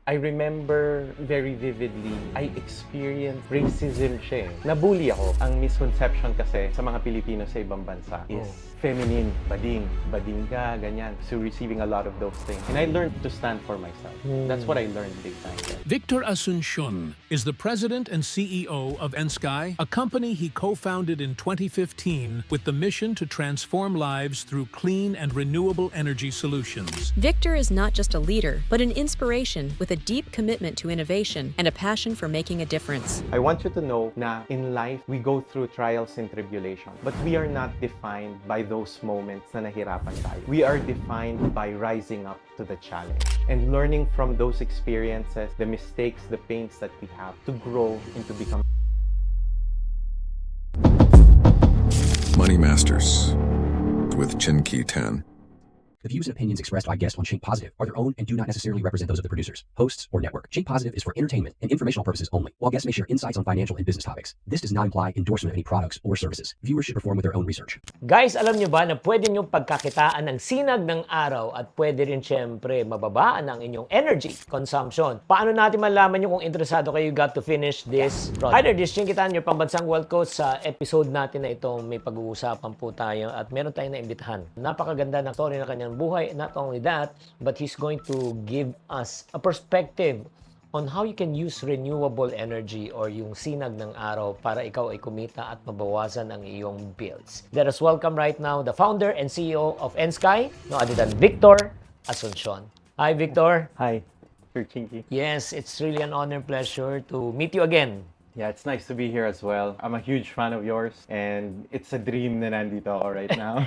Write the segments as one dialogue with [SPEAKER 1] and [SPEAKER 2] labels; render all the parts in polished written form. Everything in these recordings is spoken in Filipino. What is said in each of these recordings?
[SPEAKER 1] I remember very vividly, I experienced racism siya eh. Nabully ako. Ang misconception kasi sa mga Pilipino sa ibang bansa is feminine, bading ka, ganyan. So receiving a lot of those things. And I learned to stand for myself. That's what I learned big time.
[SPEAKER 2] Victor Asuncion is the president and CEO of Ensky, a company he co-founded in 2015 with the mission to transform lives through clean and renewable energy solutions.
[SPEAKER 3] Victor is not just a leader, but an inspiration with a deep commitment to innovation and a passion for making a difference.
[SPEAKER 1] I want you to know na in life, we go through trials and tribulations. But we are not defined by those moments na nahirapan tayo. We are defined by rising up to the challenge and learning from those experiences, the mistakes, the pains that we have to grow and to become.
[SPEAKER 4] Money Masters with Chinky Tan.
[SPEAKER 5] The views and opinions expressed by guests on Shake Positive are their own and do not necessarily represent those of the producers, hosts, or network. Shake Positive is for entertainment and informational purposes only. While guests may share insights on financial and business topics, this does not imply endorsement of any products or services. Viewers should perform with their own research.
[SPEAKER 6] Guys, alam nyo ba na pwede nyo pagkakitaan ng sinag ng araw at pwede rin syempre mababaan ang inyong energy consumption? Paano natin malaman nyo kung interesado kayo? You got to finish this project. Hi there, this is Chinky Tan, your pambansang wealth coach. Sa episode natin na ito, may pag-uusapan po tayo at meron tayong naimbitahan. Napakaganda ng story na kanyang buhay. Not only that, but he's going to give us a perspective on how you can use renewable energy or yung sinag ng araw para ikaw ay kumita at mabawasan ang iyong bills. Let us welcome right now the founder and CEO of Ensky, no other than Victor Asuncion. Hi, Victor.
[SPEAKER 1] Hi, Sir Chinky.
[SPEAKER 6] Yes, it's really an honor and pleasure to meet you again.
[SPEAKER 1] Yeah, it's nice to be here as well. I'm a huge fan of yours and it's a dream na nandito ako right now.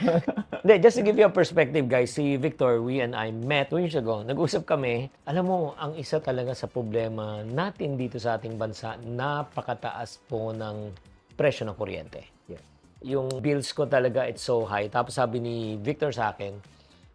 [SPEAKER 6] Just to give you a perspective, guys, si Victor, we and I met 2 years ago. Nag-usap kami. Alam mo, ang isa talaga sa problema natin dito sa ating bansa, napakataas po ng presyo ng kuryente.
[SPEAKER 1] Yes.
[SPEAKER 6] Yung bills ko talaga, it's so high. Tapos sabi ni Victor sa akin,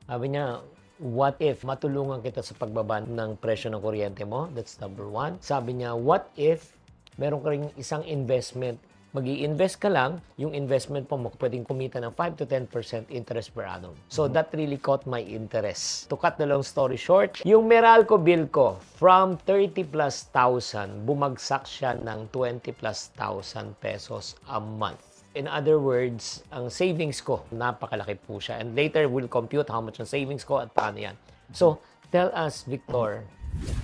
[SPEAKER 6] sabi niya, what if matulungan kita sa pagbaba ng presyo ng kuryente mo? That's number 1. Sabi niya, what if meron ka rin isang investment, mag-i-invest ka lang, yung investment mo pwedeng kumita ng 5 to 10% interest per annum. So that really caught my interest. To cut the long story short, yung Meralco bill ko, from 30 plus thousand, bumagsak siya ng 20 plus thousand pesos a month. In other words, ang savings ko, napakalaki po siya. And later, we'll compute how much ang savings ko at paano yan. So, tell us, Victor,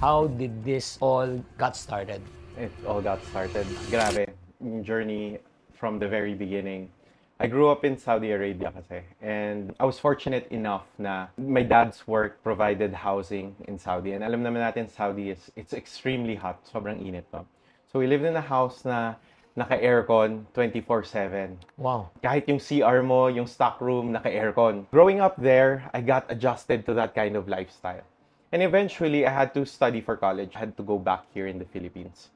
[SPEAKER 6] how did this all got started?
[SPEAKER 1] It all got started. Grabe, yung journey from the very beginning. I grew up in Saudi Arabia kasi. And I was fortunate enough na my dad's work provided housing in Saudi. And alam naman natin, Saudi it's extremely hot. Sobrang init, no? So we lived in a house na naka-aircon 24/7.
[SPEAKER 6] Wow.
[SPEAKER 1] Kahit yung CR mo, yung stock room, naka-aircon. Growing up there, I got adjusted to that kind of lifestyle. And eventually, I had to study for college. I had to go back here in the Philippines.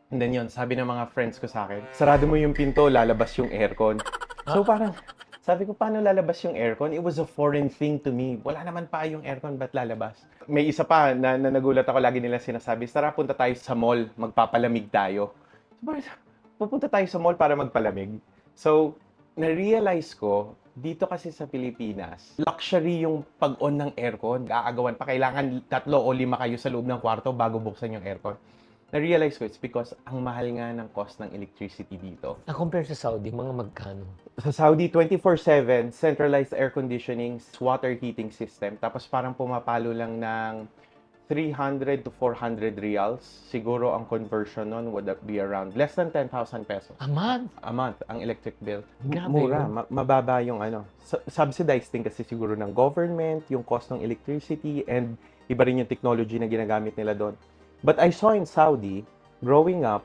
[SPEAKER 1] And then yun, sabi ng mga friends ko sa akin, sarado mo yung pinto, lalabas yung aircon. So parang, sabi ko, paano lalabas yung aircon? It was a foreign thing to me. Wala naman pa yung aircon, ba't lalabas? May isa pa na nagulat ako, lagi nila sinasabi, tara, punta tayo sa mall, magpapalamig tayo. So parang, pupunta tayo sa mall para magpalamig. So, na-realize ko, dito kasi sa Pilipinas, luxury yung pag-on ng aircon. Aagawan pa, kailangan 3 o 5 kayo sa loob ng kwarto bago buksan yung aircon. Na-realize ko, it's because ang mahal nga ng cost ng electricity dito.
[SPEAKER 6] Na-compare sa Saudi, mga magkano?
[SPEAKER 1] Sa Saudi, 24/7, centralized air conditioning, water heating system. Tapos parang pumapalo lang ng 300 to 400 reals. Siguro ang conversion nun would be around less than 10,000 pesos.
[SPEAKER 6] A month?
[SPEAKER 1] A month, ang electric bill.
[SPEAKER 6] Grabe
[SPEAKER 1] Mura,
[SPEAKER 6] yun.
[SPEAKER 1] mababa yung ano. Subsidized din kasi siguro ng government, yung cost ng electricity, and iba rin yung technology na ginagamit nila doon. But I saw in Saudi, growing up,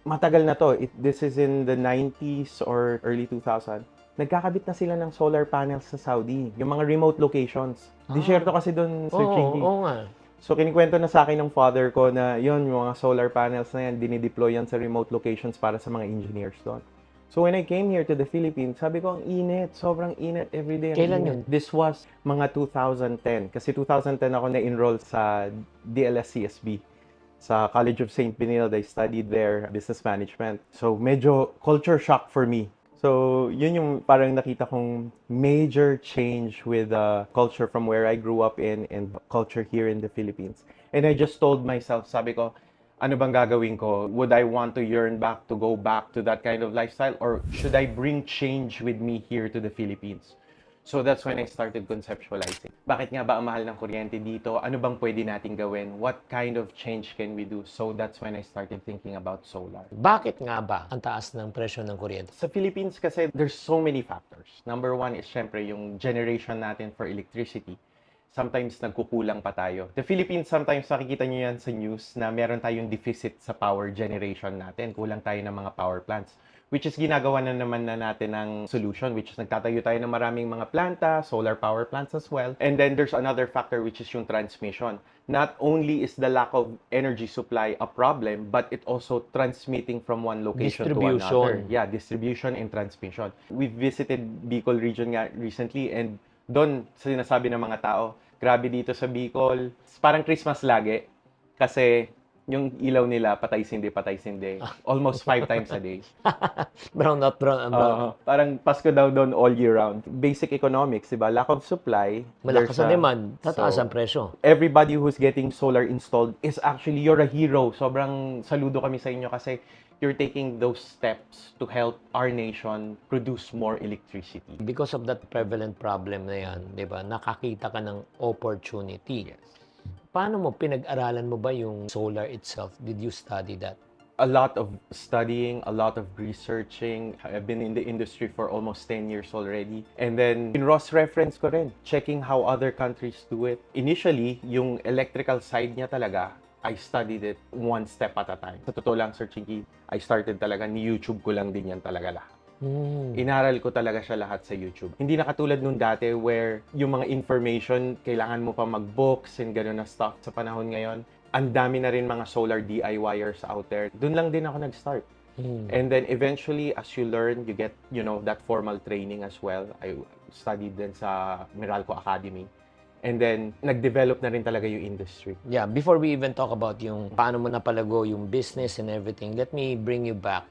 [SPEAKER 1] matagal na to. This is in the 90s or early 2000. Nagkakabit na sila ng solar panels sa Saudi. Yung mga remote locations. Di-share to kasi doon sa Chinky.
[SPEAKER 6] Oo nga.
[SPEAKER 1] So, kinikwento na sa akin ng father ko na yun, yung mga solar panels na yan, dinideploy yan sa remote locations para sa mga engineers doon. So, when I came here to the Philippines, sabi ko, ang init. Sobrang init everyday.
[SPEAKER 6] Kailan yun?
[SPEAKER 1] This was mga 2010. Kasi 2010 ako na-enroll sa DLS-CSB. Sa College of St. Benilde, I studied there, business management. So, medyo culture shock for me. So, yun yung parang nakita kong major change with the culture from where I grew up in and culture here in the Philippines. And I just told myself, sabi ko, ano bang gagawin ko? Would I want to yearn back to go back to that kind of lifestyle? Or should I bring change with me here to the Philippines? So that's when I started conceptualizing. Bakit nga ba ang mahal ng kuryente dito? Ano bang pwede nating gawin? What kind of change can we do? So that's when I started thinking about solar.
[SPEAKER 6] Bakit nga ba ang taas ng presyo ng kuryente?
[SPEAKER 1] Sa Philippines kasi, there's so many factors. Number one is syempre yung generation natin for electricity. Sometimes nagkukulang pa tayo. The Philippines, sometimes nakikita nyo yan sa news na meron tayong deficit sa power generation natin. Kulang tayo ng mga power plants. Which is ginagawa na naman na natin ng solution, which is nagtatayo tayo ng maraming mga planta, solar power plants as well. And then there's another factor, which is yung transmission. Not only is the lack of energy supply a problem, but it also transmitting from one location to another.
[SPEAKER 6] Distribution.
[SPEAKER 1] Yeah, distribution and transmission. We visited Bicol region nga recently, and doon sinasabi ng mga tao, grabe dito sa Bicol, parang Christmas lagi kasi yung ilaw nila patay sindi. Almost 5 times a day.
[SPEAKER 6] Brown out, brown.
[SPEAKER 1] Parang Pasko daw doon all year round. Basic economics, diba? Lack of supply.
[SPEAKER 6] Malakas
[SPEAKER 1] there's
[SPEAKER 6] ang demand, tataas
[SPEAKER 1] so,
[SPEAKER 6] ang presyo.
[SPEAKER 1] Everybody who's getting solar installed is actually, you're a hero. Sobrang saludo kami sa inyo kasi you're taking those steps to help our nation produce more electricity.
[SPEAKER 6] Because of that prevalent problem na yan, di ba, nakakita ka ng opportunity.
[SPEAKER 1] Yes.
[SPEAKER 6] Paano mo, pinag-aralan mo ba yung solar itself? Did you study that?
[SPEAKER 1] A lot of studying, a lot of researching. I've been in the industry for almost 10 years already. And then, in-cross-reference ko rin, checking how other countries do it. Initially, yung electrical side niya talaga, I studied it one step at a time. Sa totoo lang, Sir Chinky, I started talaga, ni YouTube ko lang din yan talaga lahat. Inaral ko talaga siya lahat sa YouTube. Hindi na katulad nung dati where yung mga information, kailangan mo pa mag-books and gano'n na stuff. Sa panahon ngayon, ang dami na rin mga solar DIYers out there. Doon lang din ako nag-start. And then eventually, as you learn, you get, that formal training as well. I studied din sa Meralco Academy. And then, nag-develop na rin talaga yung industry.
[SPEAKER 6] Yeah, before we even talk about yung paano mo napalago yung business and everything, let me bring you back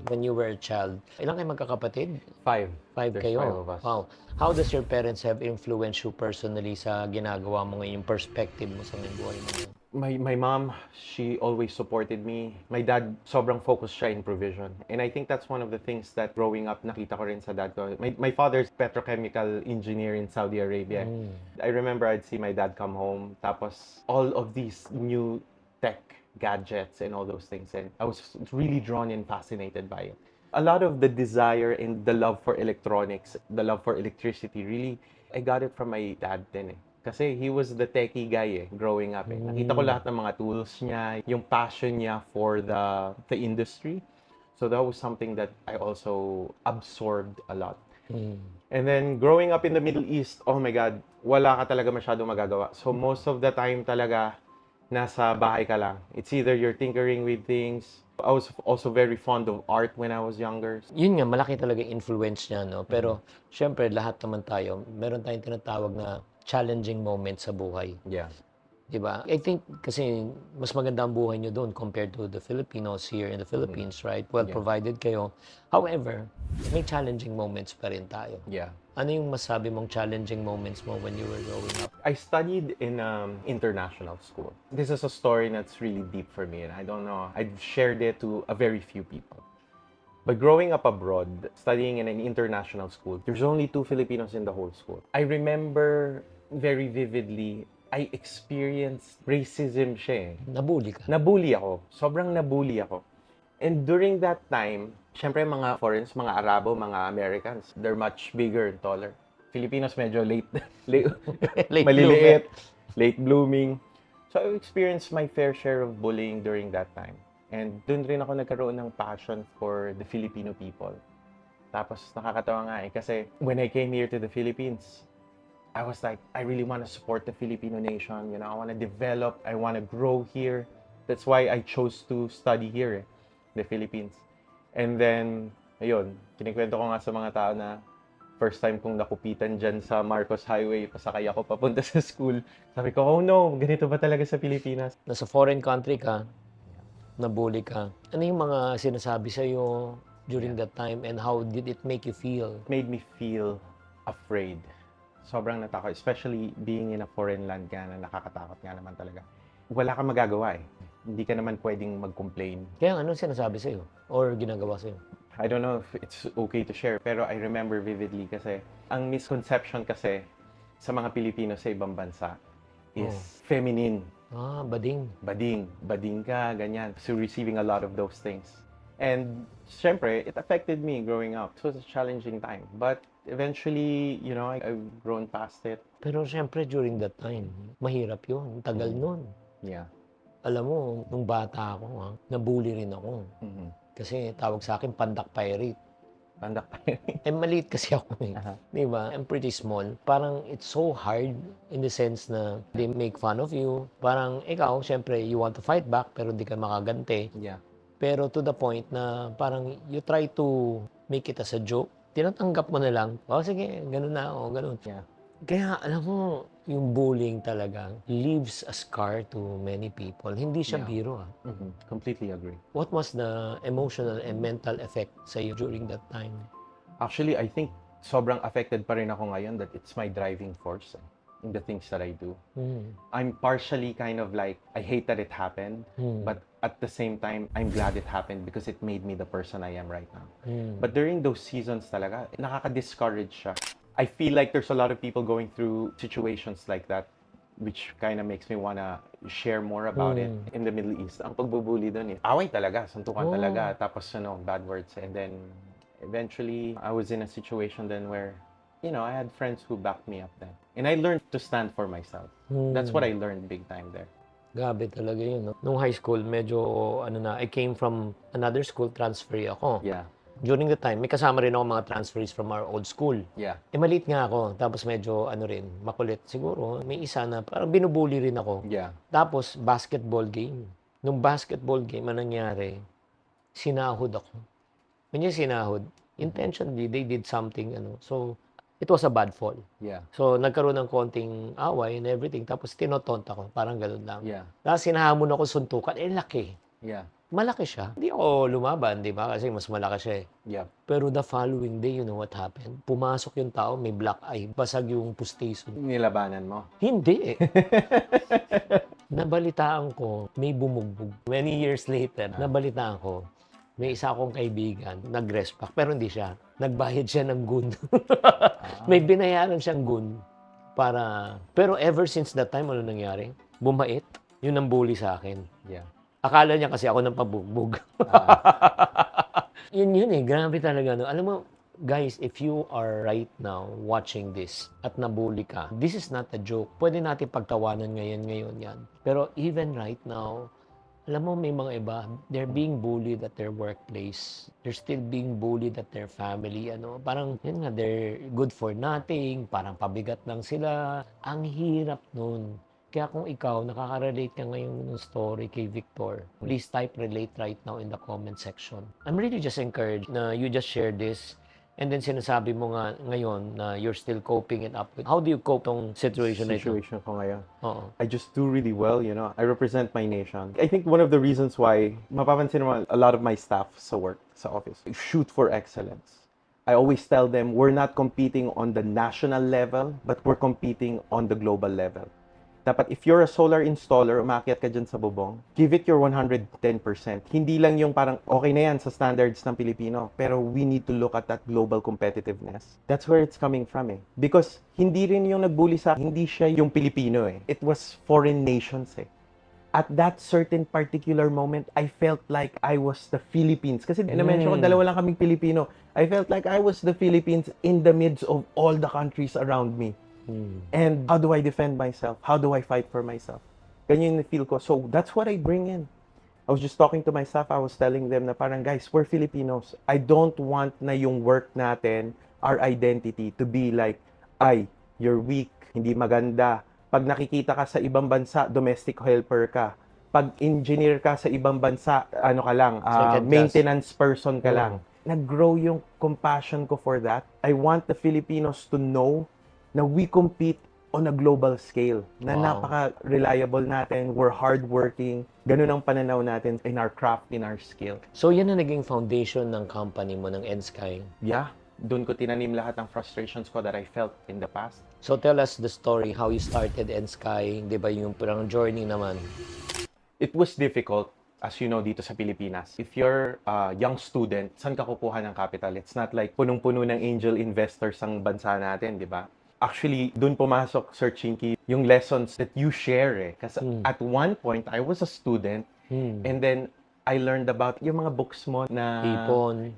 [SPEAKER 6] when you were a child. Ilang kayo magkakapatid?
[SPEAKER 1] 5.
[SPEAKER 6] Five
[SPEAKER 1] There's
[SPEAKER 6] kayo.
[SPEAKER 1] 5 of us.
[SPEAKER 6] Wow. How does your parents have influenced you personally sa ginagawa mo ngayon, yung perspective mo sa may buhay mo ngayon?
[SPEAKER 1] My mom, she always supported me. My dad, sobrang focused siya in provision. And I think that's one of the things that growing up, nakita ko rin sa dad ko. My father's petrochemical engineer in Saudi Arabia. I remember I'd see my dad come home, tapos all of these new tech gadgets and all those things. And I was really drawn and fascinated by it. A lot of the desire and the love for electronics, the love for electricity, really, I got it from my dad din eh. Kasi he was the techie guy growing up. Nakita ko lahat ng mga tools niya, yung passion niya for the industry. So that was something that I also absorbed a lot. And then growing up in the Middle East, oh my God, wala ka talaga masyadong magagawa. So most of the time talaga, nasa bahay ka lang. It's either you're tinkering with things. I was also very fond of art when I was younger.
[SPEAKER 6] Yun nga, malaki talaga yung influence niya, no? Pero, syempre, lahat naman tayo, meron tayong tinatawag na challenging moments sa buhay.
[SPEAKER 1] Yeah.
[SPEAKER 6] Diba? I think kasi mas maganda ang buhay nyo doon compared to the Filipinos here in the Philippines, right? Well provided kayo. However, may challenging moments pa rin tayo.
[SPEAKER 1] Yeah.
[SPEAKER 6] Ano yung masabi mong challenging moments mo when you were growing up?
[SPEAKER 1] I studied in international school. This is a story that's really deep for me, and I don't know. I've shared it to a very few people. But growing up abroad, studying in an international school, there's only 2 Filipinos in the whole school. I remember very vividly, I experienced racism siya eh.
[SPEAKER 6] Nabully ka?
[SPEAKER 1] Nabully ako. Sobrang nabully ako. And during that time, syempre mga foreigners, mga Arabo, mga Americans, they're much bigger and taller. Filipinos medyo late maliliit, late blooming. So I experienced my fair share of bullying during that time. And dun rin ako nagkaroon ng passion for the Filipino people. Tapos nakakatawa nga eh, kasi when I came here to the Philippines, I was like, I really want to support the Filipino nation. I want to develop, I want to grow here. That's why I chose to study here, the Philippines. And then, ayun, kinikwento ko nga sa mga tao na first time kong nakupitan dyan sa Marcos Highway, pasakay ako papunta sa school. Sabi ko, oh no, ganito ba talaga sa Pilipinas?
[SPEAKER 6] Nasa foreign country ka, nabully ka. Ano yung mga sinasabi sa'yo? during that time, and how did it make you feel?
[SPEAKER 1] It made me feel afraid. Sobrang natakot, especially being in a foreign land nga na nakakatakot nga naman talaga. Wala kang magagawa eh. Hindi ka naman pwedeng mag-complain.
[SPEAKER 6] Kaya ano sinasabi sa'yo? Or ginagawa sa'yo?
[SPEAKER 1] I don't know if it's okay to share, pero I remember vividly kasi ang misconception kasi sa mga Pilipino sa ibang bansa is feminine.
[SPEAKER 6] Bading.
[SPEAKER 1] Bading ka, ganyan. So receiving a lot of those things. And syempre, it affected me growing up. It was a challenging time. But eventually, you know, I've grown past it.
[SPEAKER 6] Pero syempre, during that time, mahirap yun. Tagal nun.
[SPEAKER 1] Yeah.
[SPEAKER 6] Alam mo, nung bata ako, nabully rin ako.
[SPEAKER 1] Mm-hmm.
[SPEAKER 6] Kasi tawag sa akin, pandak pirate.
[SPEAKER 1] Pandak pa
[SPEAKER 6] Maliit kasi ako eh. Di ba? I'm pretty small. Parang it's so hard in the sense na they make fun of you. Parang ikaw, syempre, you want to fight back pero di ka makaganti.
[SPEAKER 1] Yeah.
[SPEAKER 6] Pero to the point na parang you try to make it as a joke. Tinatanggap mo na lang, sige, ganun na ako, ganun.
[SPEAKER 1] Yeah.
[SPEAKER 6] Kaya alam mo, yung bullying talaga leaves a scar to many people. Hindi siya biro.
[SPEAKER 1] Mm-hmm. Completely agree.
[SPEAKER 6] What was the emotional and mental effect sa iyo during that time?
[SPEAKER 1] Actually, I think sobrang affected pa rin ako ngayon that it's my driving force in the things that I do. I'm partially kind of like, I hate that it happened, but at the same time, I'm glad it happened because it made me the person I am right now. But during those seasons talaga, nakaka-discourage siya. I feel like there's a lot of people going through situations like that, which kind of makes me wanna share more about it in the Middle East. Ang pagbubuli doon away talaga, suntukan talaga, tapos bad words. And then eventually, I was in a situation then where, you know, I had friends who backed me up then. And I learned to stand for myself. That's what I learned big time there.
[SPEAKER 6] Grabe talaga yun. No? Nung high school, medyo, I came from another school, transfer ako.
[SPEAKER 1] Yeah.
[SPEAKER 6] During the time, may kasama rin ako mga transferees from our old school.
[SPEAKER 1] Yeah.
[SPEAKER 6] Maliit nga ako, tapos medyo, makulit. Siguro, may isa na, parang binubuli rin ako.
[SPEAKER 1] Yeah.
[SPEAKER 6] Tapos, basketball game. Nung basketball game, anong nangyari? Sinahod ako. When you sinahod, intentionally, they did something, So, it was a bad fall.
[SPEAKER 1] Yeah.
[SPEAKER 6] So, nagkaroon ng konting away and everything. Tapos, tinotont ako. Parang ganun lang.
[SPEAKER 1] Yeah.
[SPEAKER 6] Tapos, sinahamon ako suntukan. Laki.
[SPEAKER 1] Yeah.
[SPEAKER 6] Malaki siya. Hindi ako lumaban, di ba? Kasi mas malaki siya eh.
[SPEAKER 1] Yeah.
[SPEAKER 6] Pero the following day, you know what happened? Pumasok yung tao, may black eye. Basag yung pustiso.
[SPEAKER 1] Nilabanan mo?
[SPEAKER 6] Hindi eh. Nabalitaan ko, may bumugbog. Many years later, nabalitaan ko, may isa akong kaibigan, nag-respack, pero hindi siya. Nagbayad siya ng gun. May binayaran siyang gun para... Pero ever since that time, ano nangyari? Bumait. Yun ang bully sa akin.
[SPEAKER 1] Yeah.
[SPEAKER 6] Akala niya kasi ako ng pabugbog. Yun eh. Grabe talaga. No? Alam mo, guys, if you are right now watching this at nabully ka, this is not a joke. Pwede natin pagtawanan ngayon yan. Pero even right now, alam mo, may mga iba, they're being bullied at their workplace. They're still being bullied at their family. Parang, yun nga, they're good for nothing. Parang pabigat lang sila. Ang hirap nun. Kaya kung ikaw, nakaka-relate ka ngayon ng story kay Victor, please type relate right now in the comment section. I'm really just encouraged na you just share this and then sinasabi mo nga ngayon na you're still coping it up with. How do you cope tong situation na ito?
[SPEAKER 1] Situation ko ngayon.
[SPEAKER 6] Oo.
[SPEAKER 1] I just do really well, you know. I represent my nation. I think one of the reasons why, mapapansin mo, a lot of my staff sa work, sa office, shoot for excellence. I always tell them, we're not competing on the national level, but we're competing on the global level. Dapat if you're a solar installer, umakyat ka dyan sa bubong, give it your 110%. Hindi lang yung parang okay na yan sa standards ng Pilipino, pero we need to look at that global competitiveness. That's where it's coming from eh. Because hindi rin yung nagbully sa akin, hindi siya yung Pilipino eh. It was foreign nations eh. At that certain particular moment, I felt like I was the Philippines. Kasi na-mention ko, dalawa lang kaming Pilipino. I felt like I was the Philippines in the midst of all the countries around me. And how do I defend myself? How do I fight for myself? Ganyan yung feel ko. So that's what I bring in. I was just talking to my staff. I was telling them na parang, guys, we're Filipinos. I don't want na yung work natin, our identity, to be like, ay, you're weak, hindi maganda. Pag nakikita ka sa ibang bansa, domestic helper ka. Pag engineer ka sa ibang bansa, ano ka lang, maintenance person ka lang. Nag-grow yung compassion ko for that. I want the Filipinos to know na we compete on a global scale na
[SPEAKER 6] Wow.
[SPEAKER 1] napaka-reliable natin, we're hardworking, ganun ang pananaw natin in our craft, in our skill.
[SPEAKER 6] So, yan ang naging foundation ng company mo, ng Nsky.
[SPEAKER 1] Yeah, doon ko tinanim lahat ng frustrations ko that I felt in the past.
[SPEAKER 6] So, tell us the story, how you started Nsky, di ba yung parang journey naman?
[SPEAKER 1] It was difficult, as you know, dito sa Pilipinas. If you're a young student, saan ka kukuha ng capital? It's not like punong-puno ng angel investors ang bansa natin, di ba? Actually, doon pumasok, Sir Chinky, yung lessons that you share eh. Kasi at one point, I was a student and then I learned about yung mga books mo na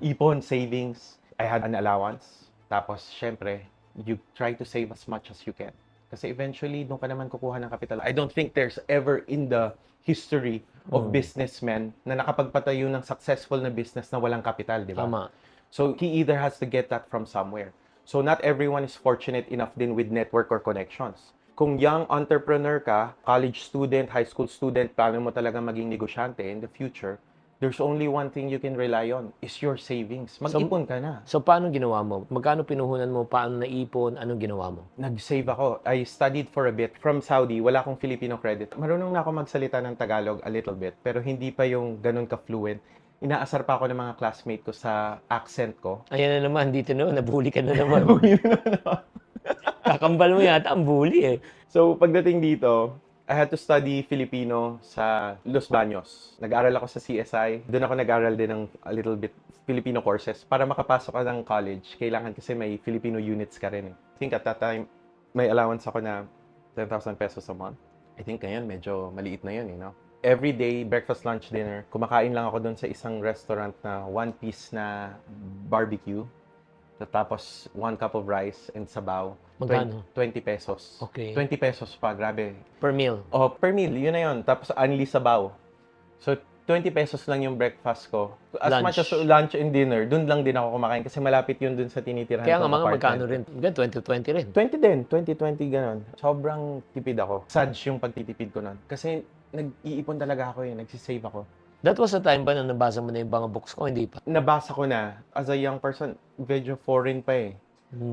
[SPEAKER 1] ipon, savings. I had an allowance. Tapos, syempre, you try to save as much as you can. Kasi eventually, doon ka naman kukuha ng capital. I don't think there's ever in the history of businessmen na nakapagpatayo ng successful na business na walang capital, di ba?
[SPEAKER 6] Tama.
[SPEAKER 1] So, he either has to get that from somewhere. So, not everyone is fortunate enough din with network or connections. Kung young entrepreneur ka, college student, high school student, plano mo talaga maging negosyante in the future, there's only one thing you can rely on, is your savings. Mag-ipon ka na.
[SPEAKER 6] So, paano ginawa mo? Magkano pinuhunan mo? Paano naipon? Anong ginawa mo?
[SPEAKER 1] Nag-save ako. I studied for a bit. From Saudi, wala akong Filipino credit. Marunong na ako magsalita ng Tagalog a little bit, pero hindi pa yung ganun ka-fluent. Inaasar pa ako ng mga classmate ko sa accent ko.
[SPEAKER 6] Ayan na naman, dito na, nabully ka na naman. Kakambal mo yata ang bully eh.
[SPEAKER 1] So, pagdating dito, I had to study Filipino sa Los Baños. Nag-aral ako sa CSI. Doon ako nag-aral din ng a little bit Filipino courses. Para makapasok ka ng college, kailangan kasi may Filipino units ka rin eh. I think at that time, may allowance ako na 10,000 pesos a month. I think ngayon, medyo maliit na yun, you know? Every day, breakfast, lunch, dinner, kumakain lang ako doon sa isang restaurant na one piece na barbecue. Tapos, 1 cup of rice and sabaw.
[SPEAKER 6] Magkano?
[SPEAKER 1] 20 pesos.
[SPEAKER 6] Okay.
[SPEAKER 1] 20 pesos pa, grabe.
[SPEAKER 6] Per meal.
[SPEAKER 1] Oh, per meal, yun na yun. Tapos, only sabaw. So, 20 pesos lang yung breakfast ko. As
[SPEAKER 6] Lunch.
[SPEAKER 1] much as lunch and dinner, dun lang din ako kumakain kasi malapit yun dun sa tinitirahan
[SPEAKER 6] Kaya nga
[SPEAKER 1] kong
[SPEAKER 6] mga
[SPEAKER 1] apartment.
[SPEAKER 6] magkano rin? Gan 20-20 rin.
[SPEAKER 1] 20 din, 20-20 ganon. Sobrang tipid ako. Sad yung pagtitipid ko nun. Kasi nag-iipon talaga ako eh, nagsisave ako.
[SPEAKER 6] That was the time ba na nabasa mo na yung mga books ko? Hindi pa.
[SPEAKER 1] Nabasa ko na, as a young person, medyo foreign pa eh.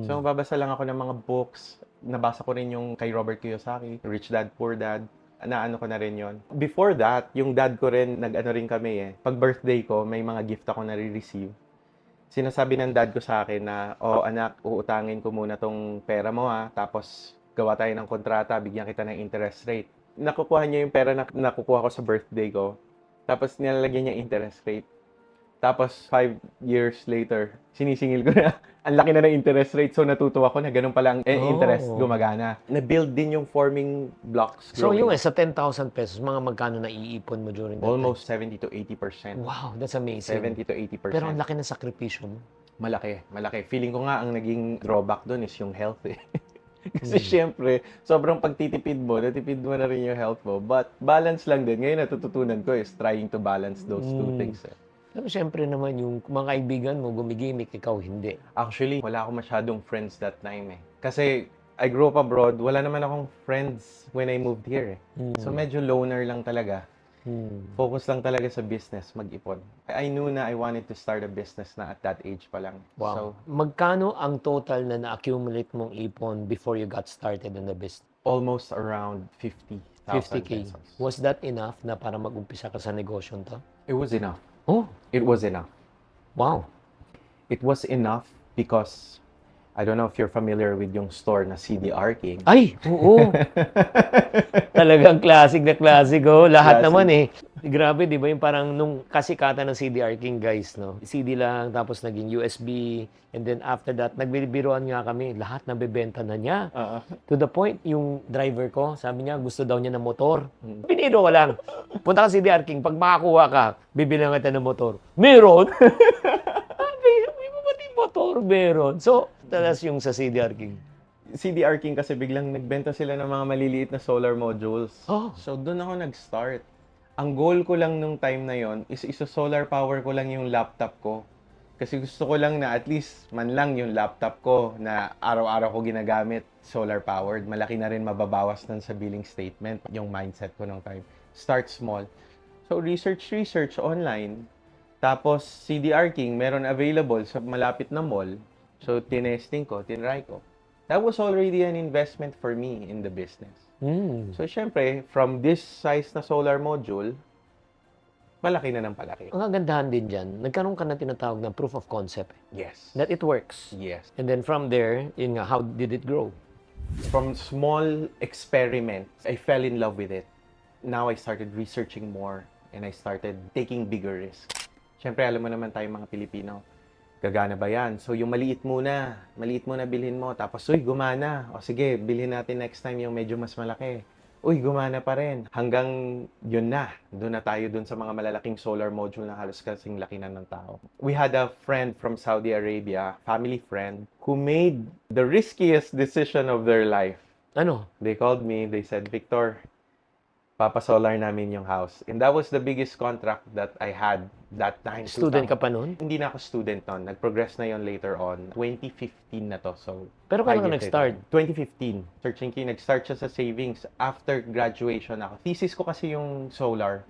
[SPEAKER 1] So, mababasa lang ako ng mga books. Nabasa ko rin yung kay Robert Kiyosaki, Rich Dad, Poor Dad. Naano ko na rin yon. Before that, yung dad ko rin, nag-ano rin kami eh. Pag birthday ko, may mga gift ako nare-receive. Sinasabi ng dad ko sa akin na, oh anak, uutangin ko muna tong pera mo ha. Tapos, gawa tayo ng kontrata, bigyan kita ng interest rate. Nakukuha niya yung pera na nakukuha ko sa birthday ko. Tapos, nilalagyan niya interest rate. Tapos, 5 years later, sinisingil ko na. Ang laki na ng interest rate. So, natutuwa ko na ganun pala ang interest gumagana. Na-build din yung forming blocks.
[SPEAKER 6] So
[SPEAKER 1] growing
[SPEAKER 6] yung
[SPEAKER 1] up.
[SPEAKER 6] sa 10,000 pesos, mga magkano na iipon mo during that
[SPEAKER 1] Almost 70 to 80%.
[SPEAKER 6] time? Wow, that's amazing.
[SPEAKER 1] 70 to 80%.
[SPEAKER 6] Pero ang laki ng sakripisyo mo.
[SPEAKER 1] Malaki, malaki. Feeling ko nga ang naging drawback doon is yung health eh. Kasi syempre, sobrang pagtitipid mo, natipid mo na rin yung health mo. But balance lang din. Ngayon natututunan ko is trying to balance those two things eh.
[SPEAKER 6] Pero syempre naman, yung mga kaibigan mo, gumigimik, ikaw hindi.
[SPEAKER 1] Actually, wala akong masyadong friends that time eh. Kasi I grew up abroad, wala naman akong friends when I moved here eh. So medyo loner lang talaga. Focus lang talaga sa business, mag-ipon. I knew na I wanted to start a business na at that age pa lang.
[SPEAKER 6] Wow.
[SPEAKER 1] So,
[SPEAKER 6] Magkano ang total na na-accumulate mong ipon before you got started in the business?
[SPEAKER 1] almost around 50,000
[SPEAKER 6] 50K.
[SPEAKER 1] pesos.
[SPEAKER 6] Was that enough na para mag-umpisa ka sa negosyo to?
[SPEAKER 1] It was enough.
[SPEAKER 6] Oh,
[SPEAKER 1] It was enough.
[SPEAKER 6] wow.
[SPEAKER 1] It was enough because I don't know if you're familiar with yung store na CDR King.
[SPEAKER 6] Ay, oo. Talagang classic na classic, oh. Lahat
[SPEAKER 1] Classic.
[SPEAKER 6] naman eh. Grabe, di ba? Yung parang nung kasikatan ng CDR King, guys, no? CD lang, tapos naging USB, and then after that, nagbibiruan nga kami, lahat nabebenta na niya. To the point, yung driver ko, sabi niya, gusto daw niya ng motor. Piniro ko lang. Punta ka CDR King, pag makakuha ka, bibilang kita ng motor. Meron? Sabi, may mabati motor, meron. So, talas yung sa CDR King.
[SPEAKER 1] CDR King kasi biglang nagbenta sila ng mga maliliit na solar modules.
[SPEAKER 6] Oh.
[SPEAKER 1] So doon ako nag-start. Ang goal ko lang nung time na yon is iso-solar power ko lang yung laptop ko. Kasi gusto ko lang na at least man lang yung laptop ko na araw-araw ko ginagamit solar powered. Malaki na rin mababawas nun sa billing statement. Yung mindset ko nung time. Start small. So research online. Tapos CDR King meron available sa malapit na mall. So tinesting ko, tinry ko. that was already an investment for me in the business. So, syempre, from this size na solar module, malaki na ng palaki.
[SPEAKER 6] Ang kagandahan din dyan, nagkaroon ka na tinatawag na proof of concept.
[SPEAKER 1] Yes.
[SPEAKER 6] That it works.
[SPEAKER 1] Yes.
[SPEAKER 6] And then from there, yun nga, how did it grow?
[SPEAKER 1] From small experiments, I fell in love with it. Now I started researching more and I started taking bigger risks. Siyempre, alam mo naman tayo mga Pilipino, gagana ba yan? So, yung maliit muna bilhin mo. Tapos, uy, gumana. O sige, bilhin natin next time yung medyo mas malaki. Uy, gumana pa rin. Hanggang yun na. Doon na tayo dun sa mga malalaking solar module na halos kasing laki na ng tao. We had a friend from Saudi Arabia, family friend, who made the riskiest decision of their life.
[SPEAKER 6] Ano?
[SPEAKER 1] They called me, they said, Victor, papasolar namin yung house. And that was the biggest contract that I had that time.
[SPEAKER 6] Student ka pa noon?
[SPEAKER 1] Hindi na ako student noon. Nag-progress na yon later on. 2015 na to. So,
[SPEAKER 6] Pero kailan ka
[SPEAKER 1] 5 years
[SPEAKER 6] nag-start?
[SPEAKER 1] later. 2015. Sir Chinky, nag-start siya sa savings after graduation ako. Thesis ko kasi yung solar.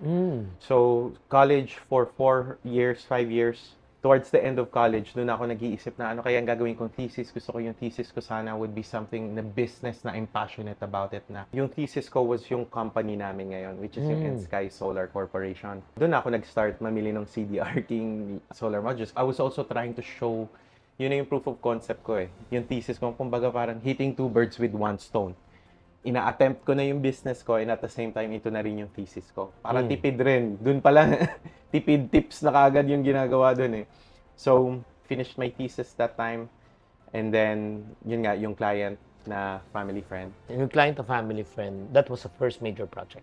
[SPEAKER 1] So, college for 4 years, 5 years. Towards the end of college, doon ako nag-iisip na ano kaya ang gagawin kong thesis. Gusto ko yung thesis ko sana would be something na business na I'm passionate about it na. Yung thesis ko was yung company namin ngayon, which is yung N-Sky Solar Corporation. Doon ako nag-start mamili ng CDR King solar modules. I was also trying to show, yun na yung proof of concept ko eh. Yung thesis ko, kumbaga parang hitting 2 birds with 1 stone. Ina-attempt ko na yung business ko and at the same time, ito na rin yung thesis ko. Para tipid rin. Doon pala, tipid tips na kagad yung ginagawa doon eh. So, finished my thesis that time. And then, yun nga, yung client na family friend.
[SPEAKER 6] Yung client of family friend, that was the first major project.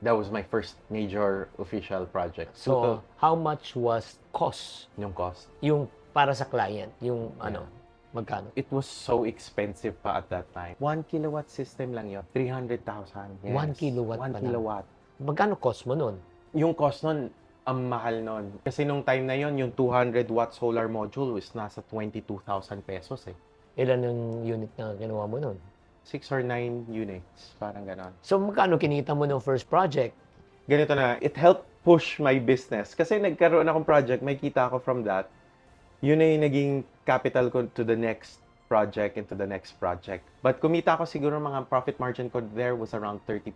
[SPEAKER 1] That was my first major official project.
[SPEAKER 6] So, how much was cost?
[SPEAKER 1] yung cost.
[SPEAKER 6] Yung para sa client, yung ano, magkano?
[SPEAKER 1] It was so expensive pa at that time. 1 kilowatt system lang yun. 300,000. Yes.
[SPEAKER 6] 1 kilowatt
[SPEAKER 1] 1
[SPEAKER 6] pa lang.
[SPEAKER 1] kilowatt.
[SPEAKER 6] Magkano cost mo nun?
[SPEAKER 1] Yung cost nun, ang mahal nun. Kasi nung time na yon yung 200 watt solar module was nasa 22,000 pesos eh.
[SPEAKER 6] Ilan yung unit na kinuha mo nun?
[SPEAKER 1] 6 or 9 units, parang ganon.
[SPEAKER 6] So, magkano kinita mo ng first project?
[SPEAKER 1] Ganito na, it helped push my business. Kasi nagkaroon akong project, may kita ako from that. Yun na yung naging capital ko to the next project and to the next project. But kumita ko siguro mga profit margin ko there was around 30%.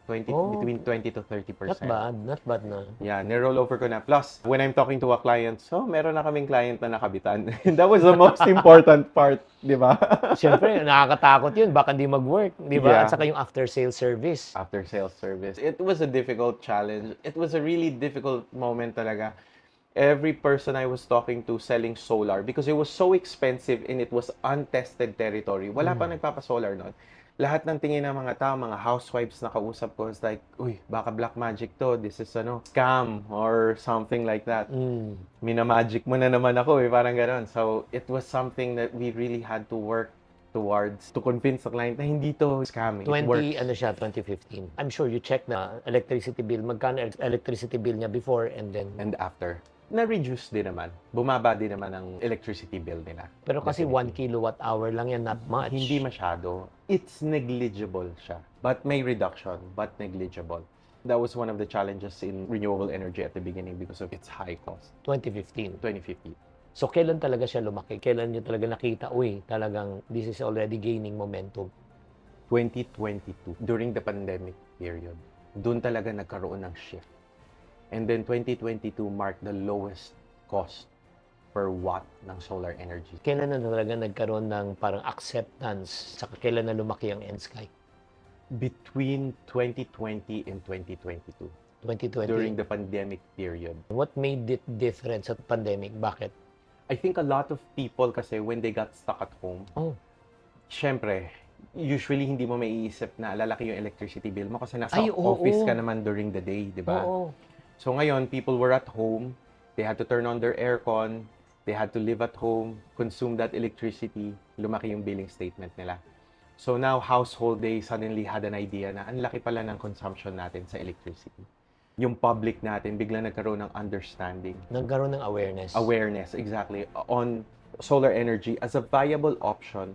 [SPEAKER 1] Between 20 to 30%.
[SPEAKER 6] Not bad na.
[SPEAKER 1] Yeah, ni-roll over ko na. Plus, when I'm talking to a client, so meron na kaming client na nakabitan. That was the most important part, di ba?
[SPEAKER 6] Siyempre, nakakatakot yun. Baka hindi mag-work, di ba?
[SPEAKER 1] Yeah.
[SPEAKER 6] At saka yung after-sales service.
[SPEAKER 1] After sales service. It was a difficult challenge. It was a really difficult moment talaga. Every person I was talking to selling solar because it was so expensive and it was untested territory. Wala pa nagpapasolar noon. Lahat ng tingin ng mga tao, mga housewives na kausap ko is like, uy, baka black magic to. This is scam or something like that. Minamagic mo na naman ako eh, parang gano'n. So, it was something that we really had to work towards to convince the client na hindi to scam. It works.
[SPEAKER 6] 2015. I'm sure you checked the electricity bill. Magkano electricity bill niya before and then...
[SPEAKER 1] And after. Na-reduce din naman. Bumaba din naman ang electricity bill nila.
[SPEAKER 6] Pero kasi 1 kilowatt hour lang yan, not much.
[SPEAKER 1] Hindi masyado. It's negligible siya. But may reduction, but negligible. That was one of the challenges in renewable energy at the beginning because of its high cost.
[SPEAKER 6] 2015.
[SPEAKER 1] 2015.
[SPEAKER 6] So, kailan talaga siya lumaki? Kailan niyo talaga nakita, uy, talagang this is already gaining momentum?
[SPEAKER 1] 2022, during the pandemic period. Doon talaga nagkaroon ng shift. And then 2022 marked the lowest cost per watt ng solar energy.
[SPEAKER 6] Kailan na talaga nagkaroon ng parang acceptance? Saka kailan na lumaki ang N-Sky?
[SPEAKER 1] Between 2020 and 2022.
[SPEAKER 6] 2020.
[SPEAKER 1] During the pandemic period.
[SPEAKER 6] What made it different sa pandemic? Bakit?
[SPEAKER 1] I think a lot of people kasi when they got stuck at home, syempre, usually hindi mo maiisip na lalaki yung electricity bill mo kasi nasa office ka naman during the day, di ba?
[SPEAKER 6] Oo.
[SPEAKER 1] So ngayon, people were at home, they had to turn on their aircon, they had to live at home, consume that electricity, lumaki yung billing statement nila. So now, household, they suddenly had an idea na ang laki pala ng consumption natin sa electricity. Yung public natin, biglang nagkaroon ng understanding.
[SPEAKER 6] Nagkaroon ng awareness.
[SPEAKER 1] Awareness, exactly, on solar energy as a viable option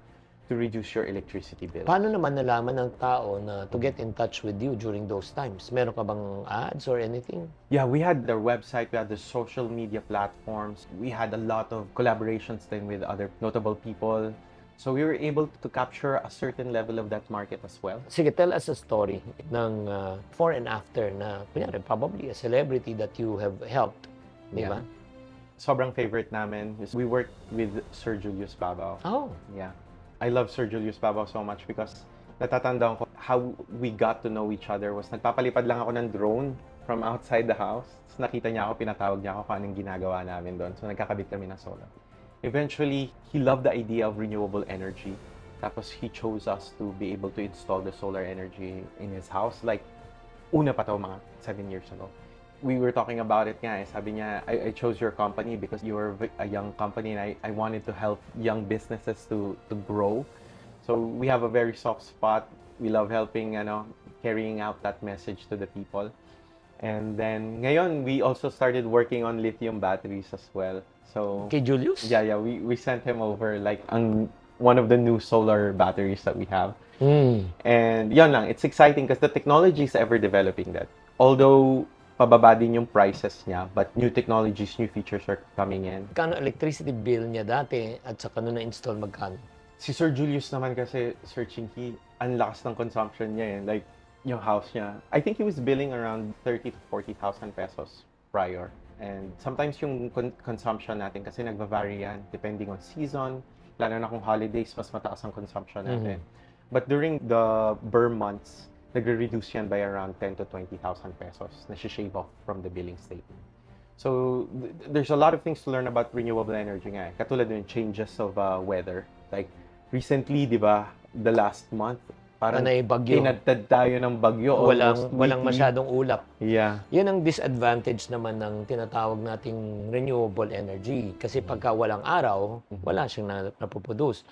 [SPEAKER 1] to reduce your electricity bill.
[SPEAKER 6] Paano naman nalaman ng tao na to get in touch with you during those times? Meron ka bang ads or anything?
[SPEAKER 1] Yeah, we had their website, we had the social media platforms, we had a lot of collaborations then with other notable people. So we were able to capture a certain level of that market as well.
[SPEAKER 6] Sige, tell us a story ng before and after na, kunyari, probably a celebrity that you have helped. Di ba?
[SPEAKER 1] Sobrang favorite namin is we worked with Sir Julius Babao.
[SPEAKER 6] Oh.
[SPEAKER 1] Yeah. I love Sir Julius Babao so much because natatandaan ko how we got to know each other was nagpapalipad lang ako ng drone from outside the house. Tapos nakita niya ako, pinatawag niya ako kung anong ginagawa namin doon. So nagkakabit kami ng solar. Eventually, he loved the idea of renewable energy. Tapos he chose us to be able to install the solar energy in his house. Like, una pa to, mga 7 years ago. We were talking about it nga eh. Sabi niya, I chose your company because you were a young company and I wanted to help young businesses to grow. So we have a very soft spot. We love helping, carrying out that message to the people. And then, ngayon, we also started working on lithium batteries as well. So,
[SPEAKER 6] Kay Julius?
[SPEAKER 1] yeah, we sent him over like one of the new solar batteries that we have. And yan lang, it's exciting because the technology is ever developing that. Although, pababa din yung prices niya, but new technologies, new features are coming in.
[SPEAKER 6] Magkano electricity bill niya dati at saka nung na-install magkano?
[SPEAKER 1] Si Sir Julius naman kasi, Sir Chinky, ang lakas ng consumption niya eh. Like, yung house niya, I think he was billing around 30 to 40,000 pesos prior. And sometimes yung consumption natin kasi nagva-vary yan depending on season, lalo na kung holidays, mas mataas ang consumption natin. But during the burn months, nagre-reduce yan by around 10 to 20,000 pesos na shave off from the billing statement. So, there's a lot of things to learn about renewable energy nga eh. Katulad yung changes of weather. Like, recently, di ba, the last month, parang
[SPEAKER 6] bagyo.
[SPEAKER 1] tinadtad tayo ng bagyo.
[SPEAKER 6] Walang
[SPEAKER 1] weekly.
[SPEAKER 6] masyadong ulap.
[SPEAKER 1] Yeah.
[SPEAKER 6] Yan ang disadvantage naman ng tinatawag nating renewable energy. Kasi pagka walang araw, wala siyang napoproduce.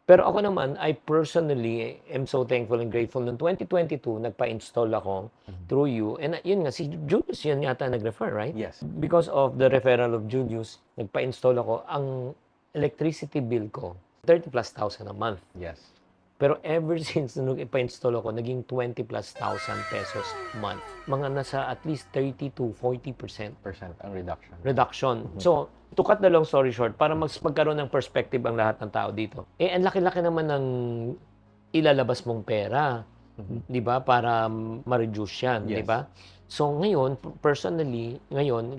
[SPEAKER 6] Pero ako naman, I personally am so thankful and grateful. Noong 2022, nagpa-install ako through you. And yun nga, si Julius yan yata nag-refer, right?
[SPEAKER 1] Yes.
[SPEAKER 6] Because of the referral of Julius, nagpa-install ako. Ang electricity bill ko, 30 plus thousand a month.
[SPEAKER 1] Yes.
[SPEAKER 6] Pero ever since nung ipa-install ako, naging 20 plus thousand pesos a month. Mga nasa at least 30 to 40%
[SPEAKER 1] Ang reduction.
[SPEAKER 6] reduction. So, to cut the long story short, para magkaroon ng perspective ang lahat ng tao dito, ang laki-laki naman ng ilalabas mong pera, di ba? Para ma-reduce yan, di ba? So, ngayon, personally,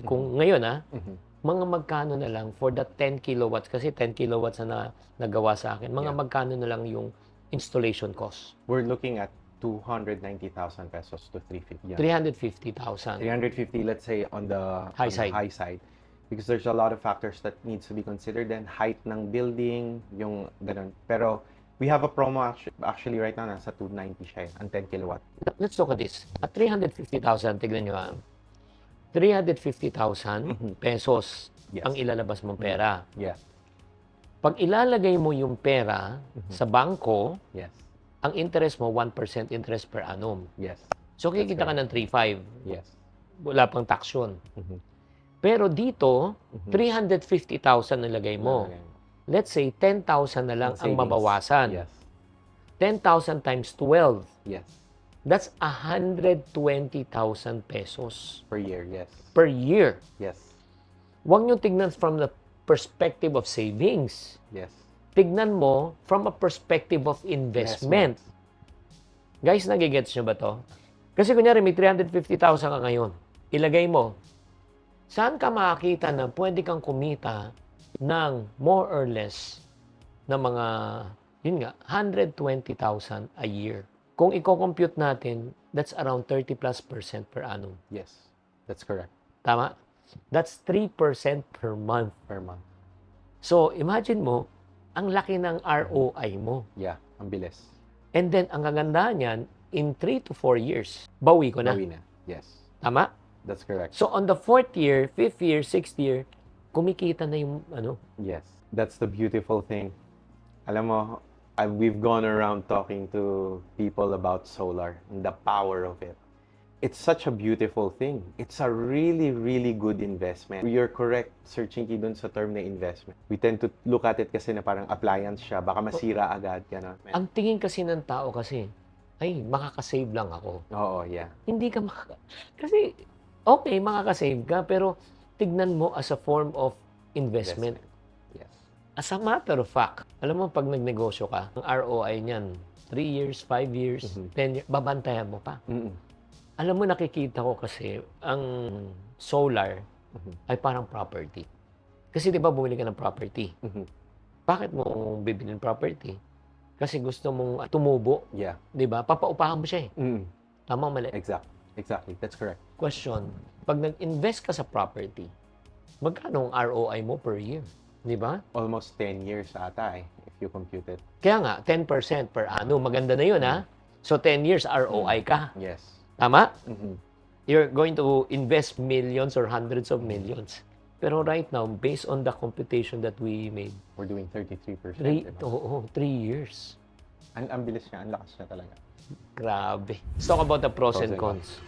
[SPEAKER 6] kung ngayon mga magkano na lang for the 10 kilowatts, kasi 10 kilowatts na nagawa sa akin, mga magkano na lang yung installation cost?
[SPEAKER 1] We're looking at 290,000 pesos to 350.
[SPEAKER 6] 350,000.
[SPEAKER 1] 350, let's say, on the
[SPEAKER 6] High
[SPEAKER 1] side. Because there's a lot of factors that needs to be considered. Then, height ng building, yung ganun. Pero, we have a promo actually right now, nasa 290 siya, ang 10 kilowatt.
[SPEAKER 6] Let's look at this. At 350,000, tignan nyo 350,000 pesos ang ilalabas mong pera.
[SPEAKER 1] Yes.
[SPEAKER 6] Pag ilalagay mo yung pera sa bangko,
[SPEAKER 1] Yes.
[SPEAKER 6] ang interest mo, 1% interest per annum.
[SPEAKER 1] Yes.
[SPEAKER 6] So, kikita ka ng 3.5.
[SPEAKER 1] Yes.
[SPEAKER 6] Wala pang tax yun. Pero dito, 350,000 nilagay mo. Let's say, 10,000 na lang ang
[SPEAKER 1] Savings.
[SPEAKER 6] mabawasan.
[SPEAKER 1] Yes.
[SPEAKER 6] 10,000 times 12.
[SPEAKER 1] Yes.
[SPEAKER 6] That's 120,000 pesos
[SPEAKER 1] Per year, yes.
[SPEAKER 6] per year.
[SPEAKER 1] Yes.
[SPEAKER 6] Huwag nyo tignan from the perspective of savings.
[SPEAKER 1] Yes.
[SPEAKER 6] Tignan mo from a perspective of investment. Guys, nagigets nyo ba to? Kasi kunyari may 350,000 ka ngayon. Ilagay mo, saan ka makakita na pwede kang kumita ng more or less na mga, yun nga, 120,000 a year. Kung i-compute natin, that's around 30+% per annum.
[SPEAKER 1] Yes. That's correct.
[SPEAKER 6] Tama? That's 3% per month.
[SPEAKER 1] Per month.
[SPEAKER 6] So, imagine mo, ang laki ng ROI mo.
[SPEAKER 1] Yeah. Ang bilis.
[SPEAKER 6] And then, ang kagandahan niyan, in 3 to 4 years, bawi ko na.
[SPEAKER 1] Bawi na. Yes.
[SPEAKER 6] Tama?
[SPEAKER 1] That's correct.
[SPEAKER 6] So, on the 4th year, 5th year, 6th year, kumikita na yung
[SPEAKER 1] Yes. That's the beautiful thing. Alam mo, we've gone around talking to people about solar and the power of it. It's such a beautiful thing. It's a really, really good investment. You're correct, Sir Chinky, dun sa term na investment. We tend to look at it kasi na parang appliance siya. Baka masira agad. Gano'n.
[SPEAKER 6] Ang tingin kasi ng tao kasi, ay, makakasave lang ako.
[SPEAKER 1] Oo, yeah.
[SPEAKER 6] Hindi ka Kasi, okay, makakasave ka, pero tignan mo as a form of investment.
[SPEAKER 1] Yes.
[SPEAKER 6] As a matter of fact, alam mo, pag nagnegosyo ka, ang ROI niyan, 3 years, 5 years, 10 years, babantayan mo pa.
[SPEAKER 1] Mm-mm.
[SPEAKER 6] Alam mo, nakikita ko kasi, ang solar ay parang property. Kasi di ba bumili ka ng property?
[SPEAKER 1] Mhm.
[SPEAKER 6] Bakit mo bibili ng property? Kasi gusto mong tumubo,
[SPEAKER 1] Yeah.
[SPEAKER 6] di ba? Papaupahan mo siya eh.
[SPEAKER 1] Mm.
[SPEAKER 6] Tama o mali?
[SPEAKER 1] Exactly. That's correct.
[SPEAKER 6] Question, pag nag-invest ka sa property, magkano ang ROI mo per year? Di ba?
[SPEAKER 1] Almost 10 years ata if you compute it.
[SPEAKER 6] Kaya nga, 10% per annum. Maganda na yun, ha? So, 10 years ROI ka.
[SPEAKER 1] Yes.
[SPEAKER 6] Tama?
[SPEAKER 1] Mhm.
[SPEAKER 6] You're going to invest millions or hundreds of millions. Pero right now, based on the computation that we made,
[SPEAKER 1] We're doing 33%.
[SPEAKER 6] 3 years.
[SPEAKER 1] Ang bilis niya, ang lakas niya talaga.
[SPEAKER 6] Grabe. Let's talk about the pros and cons.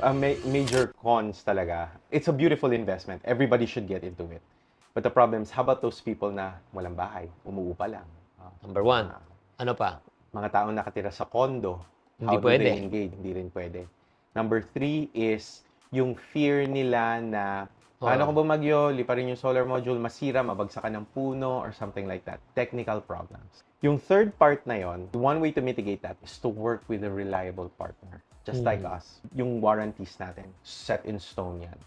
[SPEAKER 1] Major cons talaga. It's a beautiful investment. Everybody should get into it. But the problem is, how about those people na walang bahay, umuupa lang?
[SPEAKER 6] Number 1, ano pa?
[SPEAKER 1] Mga taong nakatira sa condo,
[SPEAKER 6] Hindi
[SPEAKER 1] how do
[SPEAKER 6] pwede.
[SPEAKER 1] they engage? Hindi rin pwede. Number 3 is yung fear nila na paano kung bumagyo, liparin yung solar module, masira, mabagsakan ng puno, or something like that. Technical problems. Yung third part na yon, one way to mitigate that is to work with a reliable partner. Just like us. Yung warranties natin, set in stone yan.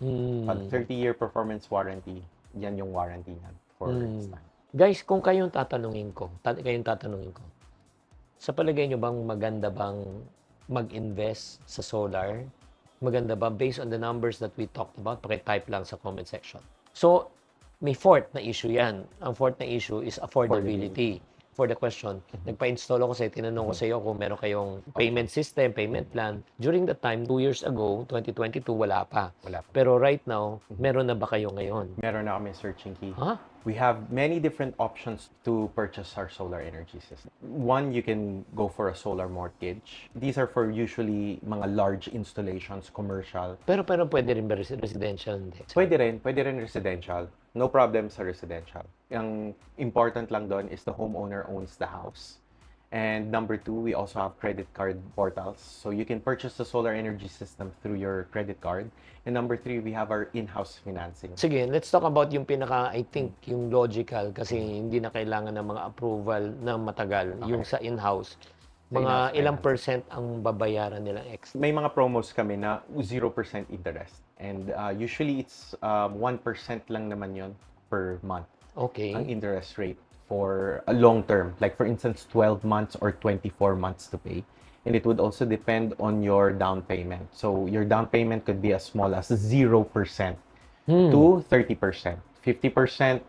[SPEAKER 1] Pag 30-year performance warranty, yan yung warranty niyan for its time.
[SPEAKER 6] Guys, kung kayong tatanungin ko, sa palagay nyo bang maganda bang mag-invest sa solar? Maganda ba based on the numbers that we talked about? Paki-type lang sa comment section. So, may fourth na issue yan. Ang fourth na issue is affordability. For the question, nagpa-install ako sa'yo, tinanong ko sa'yo kung meron kayong payment system, payment plan. During that time, 2 years ago, 2022, wala pa.
[SPEAKER 1] Wala pa.
[SPEAKER 6] Pero right now, meron na ba kayo ngayon?
[SPEAKER 1] Meron na kami searching key.
[SPEAKER 6] Ha?
[SPEAKER 1] We have many different options to purchase our solar energy system. One, you can go for a solar mortgage. These are for usually mga large installations, commercial.
[SPEAKER 6] Pero pwede rin ba residential? Hindi.
[SPEAKER 1] Pwede rin residential. No problem sa residential. Ang important lang doon is the homeowner owns the house. And number 2, we also have credit card portals. So you can purchase the solar energy system through your credit card. And number 3, we have our in-house financing.
[SPEAKER 6] Sige, let's talk about yung I think, yung logical kasi hindi na kailangan ng mga approval na matagal. Yung sa in-house. Mga
[SPEAKER 1] in-house
[SPEAKER 6] ilang
[SPEAKER 1] financing.
[SPEAKER 6] % ang babayaran nilang extra?
[SPEAKER 1] May mga promos kami na 0% interest. And usually it's 1% lang naman yon per month.
[SPEAKER 6] Okay.
[SPEAKER 1] Ang interest rate for a long term. Like for instance, 12 months or 24 months to pay. And it would also depend on your down payment. So your down payment could be as small as 0% to 30%. 50%,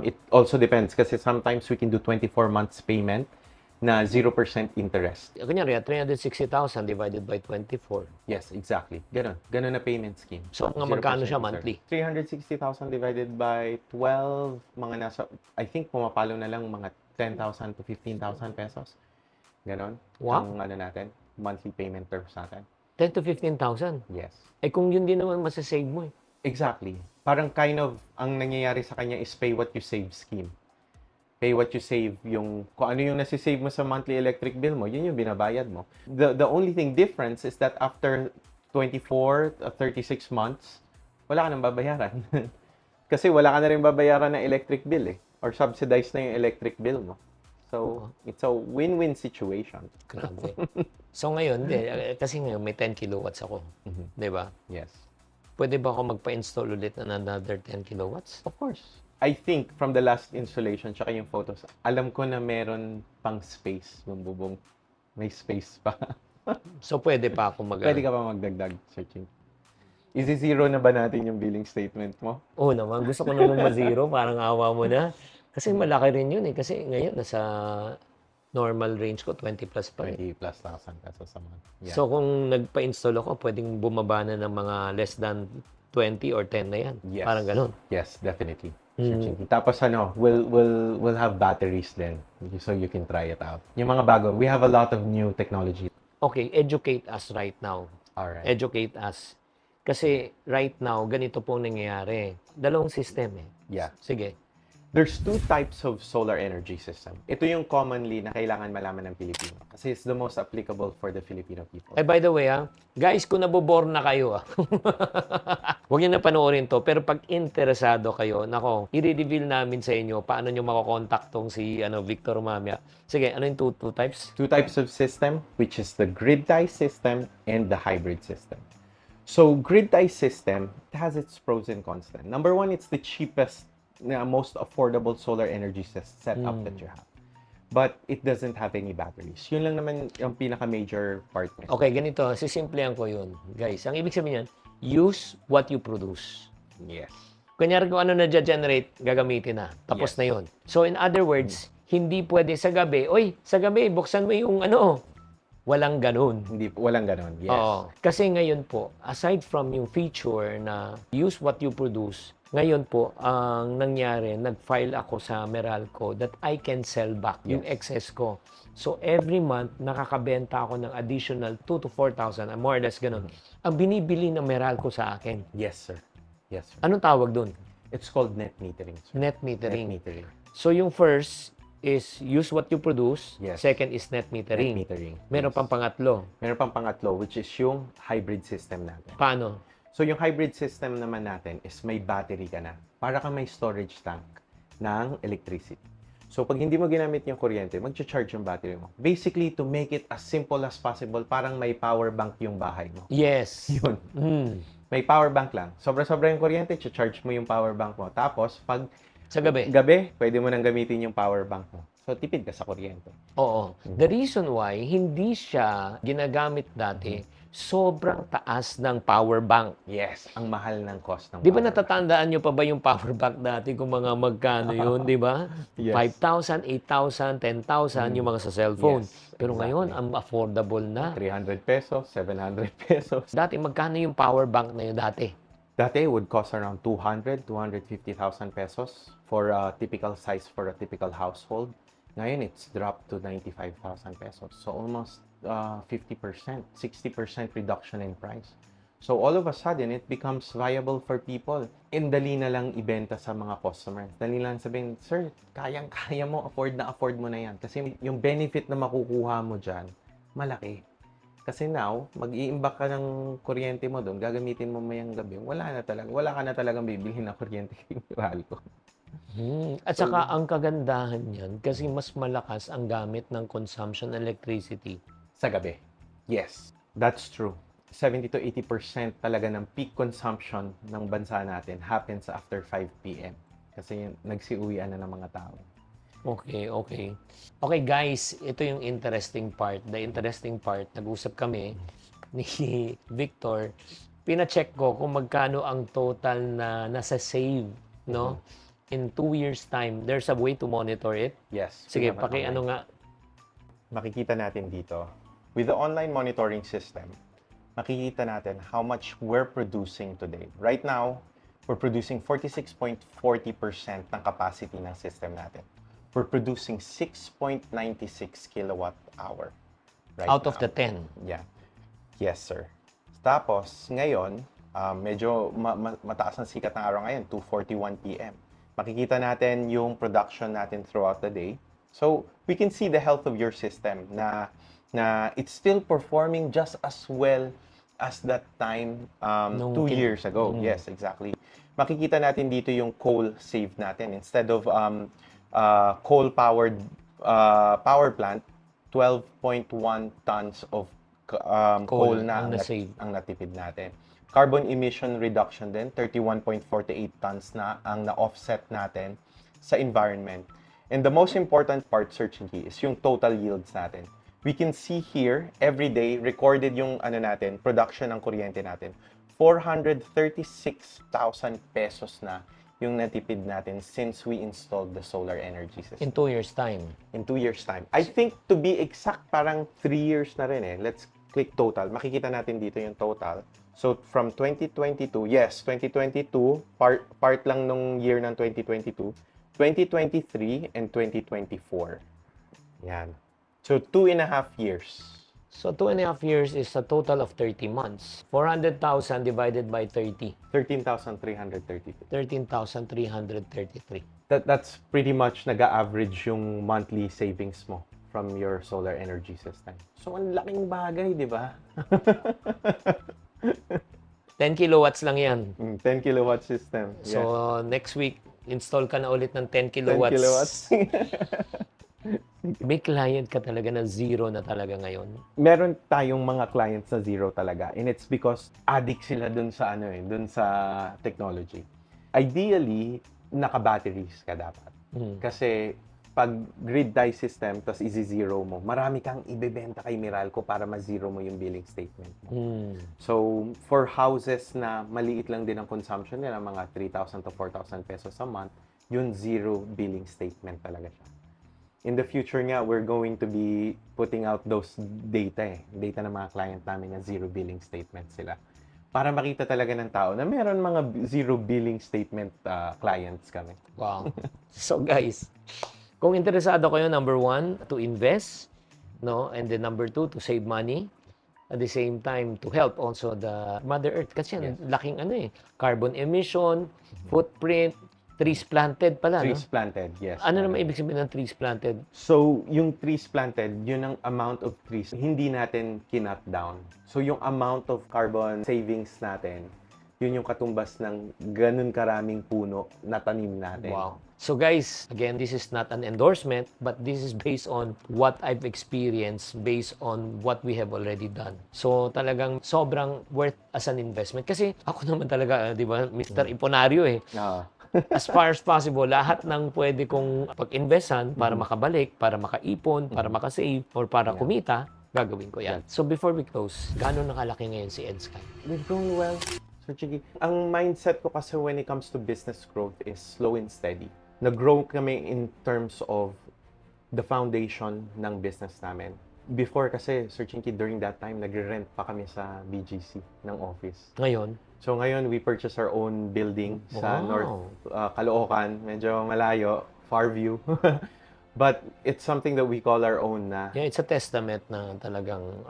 [SPEAKER 1] it also depends kasi sometimes we can do 24 months payment na 0% interest.
[SPEAKER 6] Kunyari, 360,000 divided by 24.
[SPEAKER 1] Yes, exactly. Ganon na payment scheme.
[SPEAKER 6] So, mga
[SPEAKER 1] 0%
[SPEAKER 6] magkano siya
[SPEAKER 1] interest.
[SPEAKER 6] monthly?
[SPEAKER 1] 360,000 divided by 12, mga nasa, I think pumapalo na lang mga 10,000 to 15,000 pesos. Ganon.
[SPEAKER 6] Wow.
[SPEAKER 1] Ang natin, monthly payment terms natin.
[SPEAKER 6] 10 to 15,000.
[SPEAKER 1] Yes.
[SPEAKER 6] Eh kung yun din naman masasave mo eh.
[SPEAKER 1] Exactly. Parang kind of, ang nangyayari sa kanya is pay what you save scheme. Pay what you save, yung kung ano yung nasisave mo sa monthly electric bill mo, yun yung binabayad mo. The only thing difference is that after 24 to 36 months, wala ka nang babayaran. Kasi wala ka na rin babayaran ng electric bill eh. Or subsidized na yung electric bill mo. So, it's a win-win situation.
[SPEAKER 6] Grabe. So ngayon, kasi ngayon may 10 kilowatts ako. Di ba?
[SPEAKER 1] Yes.
[SPEAKER 6] Pwede ba ako magpa-install ulit ng another 10 kilowatts?
[SPEAKER 1] Of course. I think from the last installation, tsaka yung photos, alam ko na meron pang space yung bubong. May space pa.
[SPEAKER 6] So pwede pa ako
[SPEAKER 1] Pwede ka pa magdagdag searching. Isi-zero na ba natin yung billing statement mo?
[SPEAKER 6] Oo naman, gusto ko naman ma-zero, parang awa mo na. Kasi malaki rin yun eh. Kasi ngayon, nasa normal range ko, 20 plus pa rin.
[SPEAKER 1] 20 plus thousand pesos a month. Yeah.
[SPEAKER 6] So kung nagpa-install ako, pwedeng bumaba na ng mga less than 20 or 10 na yan.
[SPEAKER 1] Yes.
[SPEAKER 6] Parang ganun.
[SPEAKER 1] Yes, definitely. Searching. Tapos we'll have batteries then so you can try it out. Yung mga bago, we have a lot of new technology.
[SPEAKER 6] Okay, educate us right now.
[SPEAKER 1] All right.
[SPEAKER 6] Educate us. Kasi right now, ganito pong nangyayari. Dalawang system eh.
[SPEAKER 1] Yeah.
[SPEAKER 6] Sige.
[SPEAKER 1] There's two types of solar energy system. Ito yung commonly na kailangan malaman ng Pilipino kasi it's the most applicable for the Filipino people.
[SPEAKER 6] Ay, by the way, guys, kung nabobore na kayo, huwag niyo na panoorin to. Pero pag interesado kayo, nako, i-reveal namin sa inyo paano niyo makokontakt tong si Victor mamaya. Sige, ano yung two types?
[SPEAKER 1] Two types of system, which is the grid tie system and the hybrid system. So, grid tie system, it has its pros and cons. Number one, it's the cheapest, most affordable solar energy setup that you have. But it doesn't have any batteries. Yun lang naman yung pinaka-major part niya.
[SPEAKER 6] Okay, ganito. Sisimplihan ko yun. Guys, ang ibig sabihin yan, use what you produce.
[SPEAKER 1] Yes.
[SPEAKER 6] Kunyari kung ano na-generate, gagamitin na. Tapos
[SPEAKER 1] Yes.
[SPEAKER 6] na yun. So, in other words, hindi pwede sa gabi, sa gabi, buksan mo yung walang ganun.
[SPEAKER 1] Walang ganon. Yes.
[SPEAKER 6] Oo. Kasi ngayon po, aside from yung feature na use what you produce, ngayon po, ang nangyari, nag-file ako sa Meralco that I can sell back yung excess ko. So, every month, nakakabenta ako ng additional 2,000 to 4,000, more or less ganun. Ang binibili ng Meralco sa akin.
[SPEAKER 1] Yes, sir. Yes, sir.
[SPEAKER 6] Anong tawag dun?
[SPEAKER 1] It's called net metering, sir.
[SPEAKER 6] Net metering.
[SPEAKER 1] Net metering.
[SPEAKER 6] So, yung first is use what you produce.
[SPEAKER 1] Yes.
[SPEAKER 6] Second is net metering.
[SPEAKER 1] Net metering.
[SPEAKER 6] Meron
[SPEAKER 1] Yes.
[SPEAKER 6] pang pangatlo.
[SPEAKER 1] Meron pang pangatlo, which is yung hybrid system natin.
[SPEAKER 6] Paano?
[SPEAKER 1] So, yung hybrid system naman natin is may battery ka na. Para kang may storage tank ng electricity. So, pag hindi mo ginamit yung kuryente, mag-charge yung battery mo. Basically, to make it as simple as possible, parang may power bank yung bahay mo.
[SPEAKER 6] Yes.
[SPEAKER 1] Yun.
[SPEAKER 6] Mm.
[SPEAKER 1] May power bank lang. Sobra-sobra yung kuryente, charge mo yung power bank mo. Tapos, pag
[SPEAKER 6] Sa gabi.
[SPEAKER 1] pwede mo nang gamitin yung power bank mo. So, tipid ka sa kuryente.
[SPEAKER 6] Oo. The reason why hindi siya ginagamit dati, sobrang taas ng power bank.
[SPEAKER 1] Yes, ang mahal ng cost ng
[SPEAKER 6] Di ba
[SPEAKER 1] power bank.
[SPEAKER 6] natatandaan nyo pa ba yung power bank dati kung mga magkano yun, di ba?
[SPEAKER 1] Yes.
[SPEAKER 6] 5,000, 8,000, 10,000 yung mga sa cellphone.
[SPEAKER 1] Yes,
[SPEAKER 6] Pero ngayon,
[SPEAKER 1] exactly.
[SPEAKER 6] ang affordable na.
[SPEAKER 1] 300 pesos, 700 pesos.
[SPEAKER 6] Dati, magkano yung power bank na yun dati?
[SPEAKER 1] Dati, it would cost around 250,000 pesos for a typical size for a typical household. Ngayon, it's dropped to 95,000 pesos. So, almost 50%, 60% reduction in price. So, all of a sudden, it becomes viable for people. And dali na lang ibenta sa mga customers. Dali lang sabihin, sir, kayang-kaya mo, afford mo na yan. Kasi yung benefit na makukuha mo dyan, malaki. Kasi now, mag-iimbak ka ng kuryente mo doon, gagamitin mo mayang gabi, wala ka na talagang bibilhin na kuryente kay Meralco.
[SPEAKER 6] At saka, ang kagandahan niyan, kasi mas malakas ang gamit ng consumption electricity.
[SPEAKER 1] Sa gabi. Yes, that's true. 70 to 80% talaga ng peak consumption ng bansa natin happens after 5 p.m. Kasi nagsiuwian na ng mga tao.
[SPEAKER 6] Okay. Okay guys, ito yung interesting part. The interesting part, nag-usap kami ni Victor. Pina-check ko kung magkano ang total na nasa-save, no? In 2 years' time, there's a way to monitor it.
[SPEAKER 1] Yes.
[SPEAKER 6] Sige,
[SPEAKER 1] pinaka-online.
[SPEAKER 6] ano nga.
[SPEAKER 1] Makikita natin dito, with the online monitoring system, makikita natin how much we're producing today. Right now, we're producing 46.40% ng capacity ng system natin. We're producing 6.96 kilowatt hour. Right
[SPEAKER 6] Out of
[SPEAKER 1] now.
[SPEAKER 6] the 10.
[SPEAKER 1] Yeah. Yes, sir. Tapos, ngayon, medyo mataas ang sikat ng araw ngayon, 2:41 p.m. Makikita natin yung production natin throughout the day. So, we can see the health of your system na it's still performing just as well as that time 2 years ago. Yes, exactly. Makikita natin dito yung coal save natin. Instead of coal-powered power plant, 12.1 tons of coal na ang natipid natin. Carbon emission reduction din, 31.48 tons na ang na-offset natin sa environment. And the most important part, Sir Chinky, is yung total yields natin. We can see here, every day, recorded yung production ng kuryente natin. 436,000 pesos na yung natipid natin since we installed the solar energy system.
[SPEAKER 6] In 2 years' time.
[SPEAKER 1] In 2 years' time. I think to be exact, parang 3 years na rin eh. Let's click total. Makikita natin dito yung total. So, from 2022, yes, 2022, part lang nung year ng 2022, 2023, and 2024. Yan. So, 2.5 years.
[SPEAKER 6] So, 2.5 years is a total of 30 months. 400,000 divided by 30.
[SPEAKER 1] 13,333.
[SPEAKER 6] 13,333.
[SPEAKER 1] That's pretty much nag-average yung monthly savings mo from your solar energy system. So, ang laking bagay, di ba?
[SPEAKER 6] 10 kilowatts lang yan.
[SPEAKER 1] 10 kilowatt system.
[SPEAKER 6] So,
[SPEAKER 1] Yes.
[SPEAKER 6] next week, install ka na ulit ng 10
[SPEAKER 1] 10
[SPEAKER 6] kilowatts.
[SPEAKER 1] kilowatts.
[SPEAKER 6] May client ka talaga na zero na talaga ngayon.
[SPEAKER 1] Meron tayong mga clients na zero talaga, and it's because addict sila dun sa dun sa technology. Ideally, naka-batteries ka dapat. Kasi pag grid tie system tapos i-zero mo, marami kang ibebenta kay Meralco para ma-zero mo yung billing statement mo. So, for houses na maliit lang din ang consumption nila, mga 3,000 to 4,000 pesos a month, yun zero billing statement talaga siya. In the future nga, we're going to be putting out those data data ng mga client namin na zero billing statement sila. Para makita talaga ng tao na meron mga zero billing statement clients kami.
[SPEAKER 6] Wow. So guys, kung interesado kayo, number 1, to invest, no? And then number 2, to save money. At the same time, to help also the Mother Earth. Kasi yan, laking carbon emission, footprint, trees planted pala,
[SPEAKER 1] Trees
[SPEAKER 6] no?
[SPEAKER 1] planted, yes.
[SPEAKER 6] Ano naman ibig sabihin ng trees planted?
[SPEAKER 1] So, yung trees planted, yun ang amount of trees hindi natin kinut down. So, yung amount of carbon savings natin, yun yung katumbas ng ganun karaming puno na tanim natin.
[SPEAKER 6] Wow. So guys, again, this is not an endorsement, but this is based on what I've experienced, based on what we have already done. So talagang sobrang worth as an investment. Kasi ako naman talaga, di ba, Mr. Iponario as far as possible, lahat ng pwede kong pag-investan para makabalik, para makaipon, para makasave, or para kumita, gagawin ko yan. So before we close, gaano nakalaki ngayon si Ensky?
[SPEAKER 1] We've grown well. So, Chigi, ang mindset ko kasi when it comes to business growth is slow and steady. Nag-grow kami in terms of the foundation ng business namin. Before kasi, Sir Chinky, during that time, nagre-rent pa kami sa BGC ng office.
[SPEAKER 6] Ngayon?
[SPEAKER 1] So ngayon, we purchased our own building sa
[SPEAKER 6] Wow.
[SPEAKER 1] North Caloocan. Medyo malayo, far view. But it's something that we call our own na.
[SPEAKER 6] Yeah, it's a testament na talagang,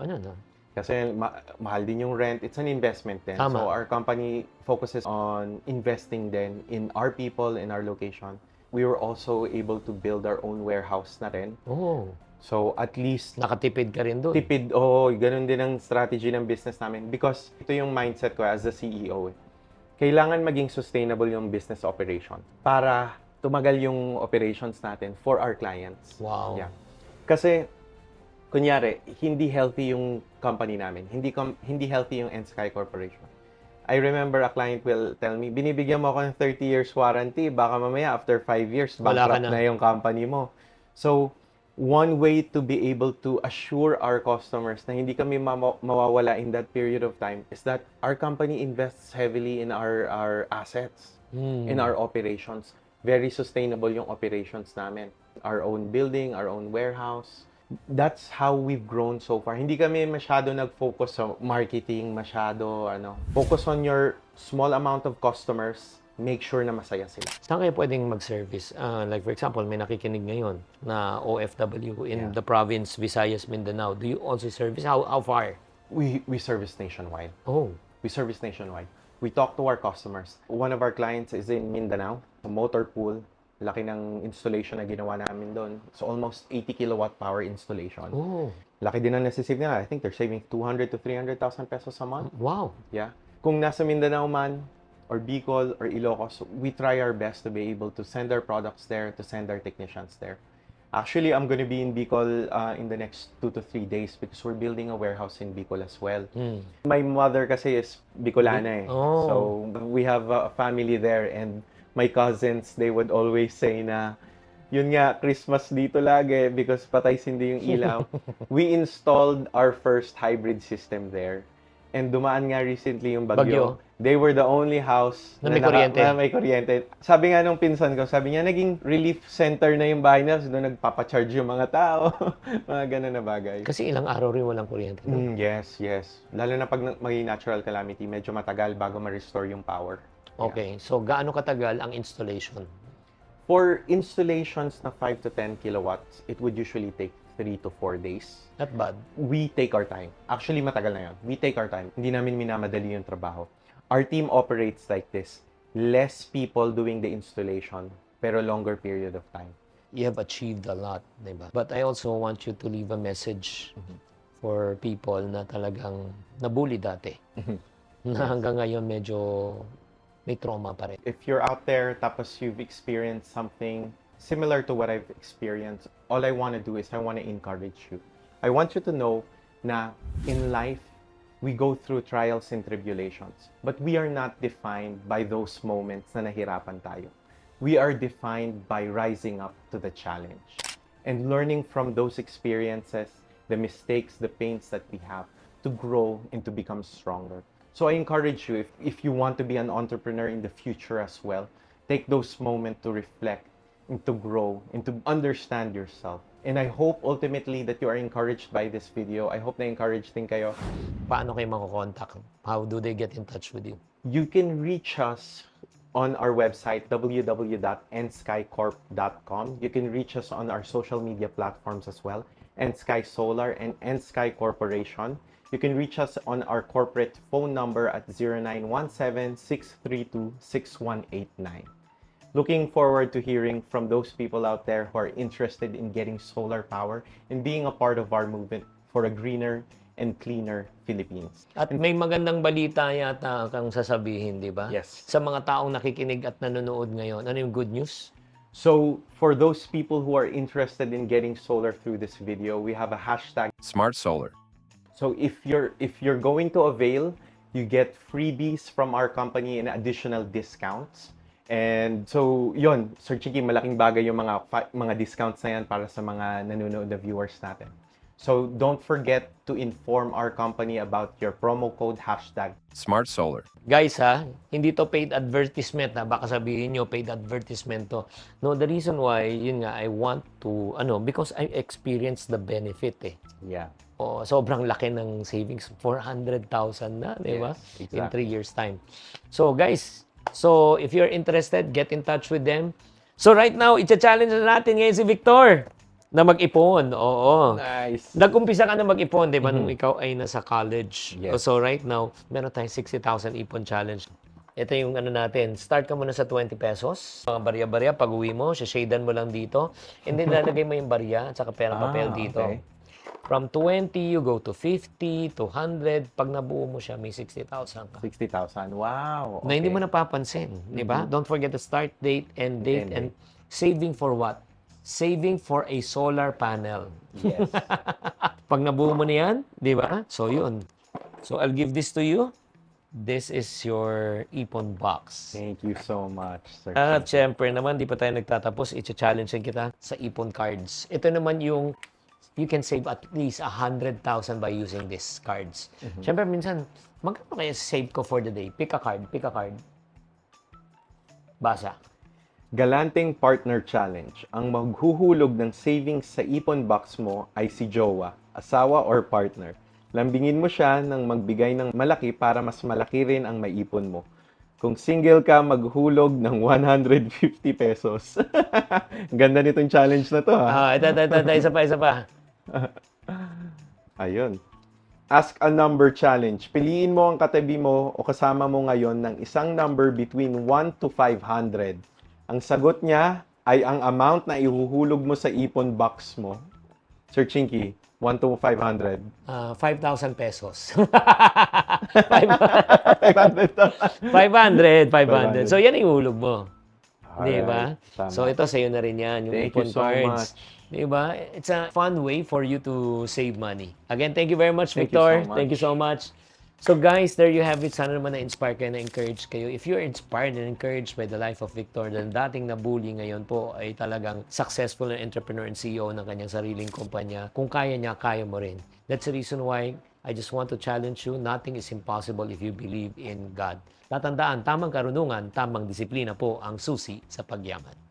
[SPEAKER 1] Kasi mahal din yung rent. It's an investment din.
[SPEAKER 6] Tama.
[SPEAKER 1] So our company focuses on investing then in our people, in our location. We were also able to build our own warehouse na rin.
[SPEAKER 6] oh,
[SPEAKER 1] So at least
[SPEAKER 6] nakatipid ka rin doon.
[SPEAKER 1] tipid, ganun din ang strategy ng business namin. Because ito yung mindset ko as a CEO. Kailangan maging sustainable yung business operation para tumagal yung operations natin for our clients.
[SPEAKER 6] Wow.
[SPEAKER 1] Yeah. Kasi, kunyari, hindi healthy yung company namin. Hindi healthy yung Ensky Corporation. I remember a client will tell me, binibigyan mo ako ng 30 years warranty, baka mamaya after 5 years,
[SPEAKER 6] Wala ka
[SPEAKER 1] bankrupt
[SPEAKER 6] na.
[SPEAKER 1] na yung company mo. So, one way to be able to assure our customers na hindi kami mawawala in that period of time is that our company invests heavily in our assets, in our operations. Very sustainable yung operations namin. Our own building, our own warehouse. That's how we've grown so far. Hindi kami masyado nag-focus sa marketing, Focus on your small amount of customers. Make sure na masaya sila.
[SPEAKER 6] Saan kayo pwedeng mag-service? Like for example, may nakikinig ngayon na OFW in the province, Visayas, Mindanao. Do you also service? How far?
[SPEAKER 1] We service nationwide.
[SPEAKER 6] Oh,
[SPEAKER 1] We service nationwide. We talk to our customers. One of our clients is in Mindanao, a motor pool. Laki ng installation na ginawa namin doon. So almost 80 kilowatt power installation.
[SPEAKER 6] oh,
[SPEAKER 1] Laki din ang nasisave nila. I think they're saving 200 to 300,000 pesos a month.
[SPEAKER 6] wow.
[SPEAKER 1] Yeah. Kung nasa Mindanao man, or Bicol, or Ilocos, we try our best to be able to send our products there, to send our technicians there. Actually, I'm going to be in Bicol in the next 2 to 3 days because we're building a warehouse in Bicol as well. My mother kasi is Bicolana
[SPEAKER 6] Oh.
[SPEAKER 1] So, we have a family there and my cousins, they would always say na, yun nga, Christmas dito lagi because patay sindi yung ilaw. We installed our first hybrid system there. And dumaan nga recently yung bagyo. They were the only house
[SPEAKER 6] Na may kuryente.
[SPEAKER 1] na may kuryente. Sabi nga nung pinsan ko, sabi niya, naging relief center na yung bahay na. So, doon nagpapacharge yung mga tao. Mga ganun na bagay.
[SPEAKER 6] Kasi ilang araw rin walang kuryente. No?
[SPEAKER 1] Yes. Lalo na pag may natural calamity, medyo matagal bago ma-restore yung power.
[SPEAKER 6] Okay, so gaano katagal ang installation?
[SPEAKER 1] For installations na 5 to 10 kilowatts, it would usually take 3 to 4 days.
[SPEAKER 6] Not bad.
[SPEAKER 1] We take our time. Actually, matagal na yun. We take our time. Hindi namin minamadali yung trabaho. Our team operates like this. Less people doing the installation, pero longer period of time.
[SPEAKER 6] You have achieved a lot, di ba? But I also want you to leave a message for people na talagang nabully dati. Na hanggang ngayon medyo may trauma pa rin.
[SPEAKER 1] If you're out there tapos you've experienced something similar to what I've experienced, all I want to do is I want to encourage you. I want you to know na in life, we go through trials and tribulations, but we are not defined by those moments na nahirapan tayo. We are defined by rising up to the challenge and learning from those experiences, the mistakes, the pains that we have to grow and to become stronger. So I encourage you, if you want to be an entrepreneur in the future as well, take those moments to reflect and to grow and to understand yourself. And I hope ultimately that you are encouraged by this video. I hope na encouraged din kayo.
[SPEAKER 6] Paano kayo makokontak? How do they get in touch with you?
[SPEAKER 1] You can reach us on our website, www.nskycorp.com. You can reach us on our social media platforms as well, Nsky Solar and Nsky Corporation. You can reach us on our corporate phone number at 0917-632-6189. Looking forward to hearing from those people out there who are interested in getting solar power and being a part of our movement for a greener and cleaner Philippines.
[SPEAKER 6] At may magandang balita yata kang sasabihin, di ba?
[SPEAKER 1] Yes.
[SPEAKER 6] Sa mga taong nakikinig at nanonood ngayon, ano yung good news?
[SPEAKER 1] So for those people who are interested in getting solar through this video, we have a hashtag.
[SPEAKER 4] Smart Solar.
[SPEAKER 1] So if you're going to avail, you get freebies from our company and additional discounts. And so, yon, Sir Chiki, malaking bagay yung mga discounts na yan para sa mga nanonood na viewers natin. So don't forget to inform our company about your promo code hashtag.
[SPEAKER 4] Smart Solar.
[SPEAKER 6] Guys ha, hindi to paid advertisement ha. Baka sabihin nyo, paid advertisement to. No, the reason why, yun nga, I want to, because I experienced the benefit eh.
[SPEAKER 1] Yeah.
[SPEAKER 6] O, sobrang laki ng savings. 400,000 na, di ba?
[SPEAKER 1] Yes,
[SPEAKER 6] In
[SPEAKER 1] exactly.
[SPEAKER 6] 3 years time. So guys, if you're interested, get in touch with them. So right now, i-challenge na natin ngayon si Victor na mag-ipon. Oo.
[SPEAKER 1] Nice.
[SPEAKER 6] Nag-umpisa ka na mag-ipon, di ba, nung ikaw ay nasa college.
[SPEAKER 1] Yes.
[SPEAKER 6] So right now, meron tayong 60,000 ipon challenge. Ito yung ano natin. Start ka muna sa 20 pesos. Mga barya-barya, pag-uwi mo, shadan mo lang dito. And then lalagay mo yung barya at saka perang papel dito.
[SPEAKER 1] Okay.
[SPEAKER 6] From 20, you go to 50, to 100. Pag nabuo mo siya, may 60,000 ka.
[SPEAKER 1] 60,000. Wow.
[SPEAKER 6] Na hindi mo napapansin, di ba? Don't forget the start date, end date, and saving for what? Saving for a solar panel.
[SPEAKER 1] Yes.
[SPEAKER 6] Pag nabuo mo na yan, di ba? So, yun. So, I'll give this to you. This is your ipon box.
[SPEAKER 1] Thank you so much, Sir.
[SPEAKER 6] At syempre naman, di pa tayo nagtatapos, i-challenge kita sa ipon cards. Ito naman yung you can save at least 100,000 by using these cards. Syempre, minsan, magkano kaya save ko for the day? Pick a card, pick a card. Basa.
[SPEAKER 1] Galanting Partner Challenge. Ang maghuhulog ng savings sa ipon box mo ay si jowa, asawa or partner. Lambingin mo siya nang magbigay ng malaki para mas malaki rin ang maipon mo. Kung single ka, maghulog ng 150 pesos. Ganda nitong challenge na to, ha?
[SPEAKER 6] Ito, isa pa.
[SPEAKER 1] Ayun. Ask a number challenge. Piliin mo ang katabi mo o kasama mo ngayon ng isang number between 1 to 500. Ang sagot niya ay ang amount na ihuhulog mo sa ipon box mo. Sir Chinky, 1 to 500.
[SPEAKER 6] 5,000 pesos.
[SPEAKER 1] 500.
[SPEAKER 6] 500. So, yan ang ihulog mo. Di ba?
[SPEAKER 1] Tama.
[SPEAKER 6] So, ito sa'yo na rin yan, yung
[SPEAKER 1] Thank
[SPEAKER 6] ipon
[SPEAKER 1] you so
[SPEAKER 6] cards.
[SPEAKER 1] much.
[SPEAKER 6] Di ba? It's a fun way for you to save money. Again, thank you very much,
[SPEAKER 1] Thank you
[SPEAKER 6] Victor.
[SPEAKER 1] so much.
[SPEAKER 6] Thank you so much. So guys, there you have it. Sana naman na-inspire kayo, na-encourage kayo. If you're inspired and encouraged by the life of Victor, then dating nabully ngayon po ay talagang successful na entrepreneur and CEO ng kanyang sariling kumpanya. Kung kaya niya, kaya mo rin. That's the reason why I just want to challenge you. Nothing is impossible if you believe in God. Tatandaan, tamang karunungan, tamang disiplina po ang susi sa pagyaman.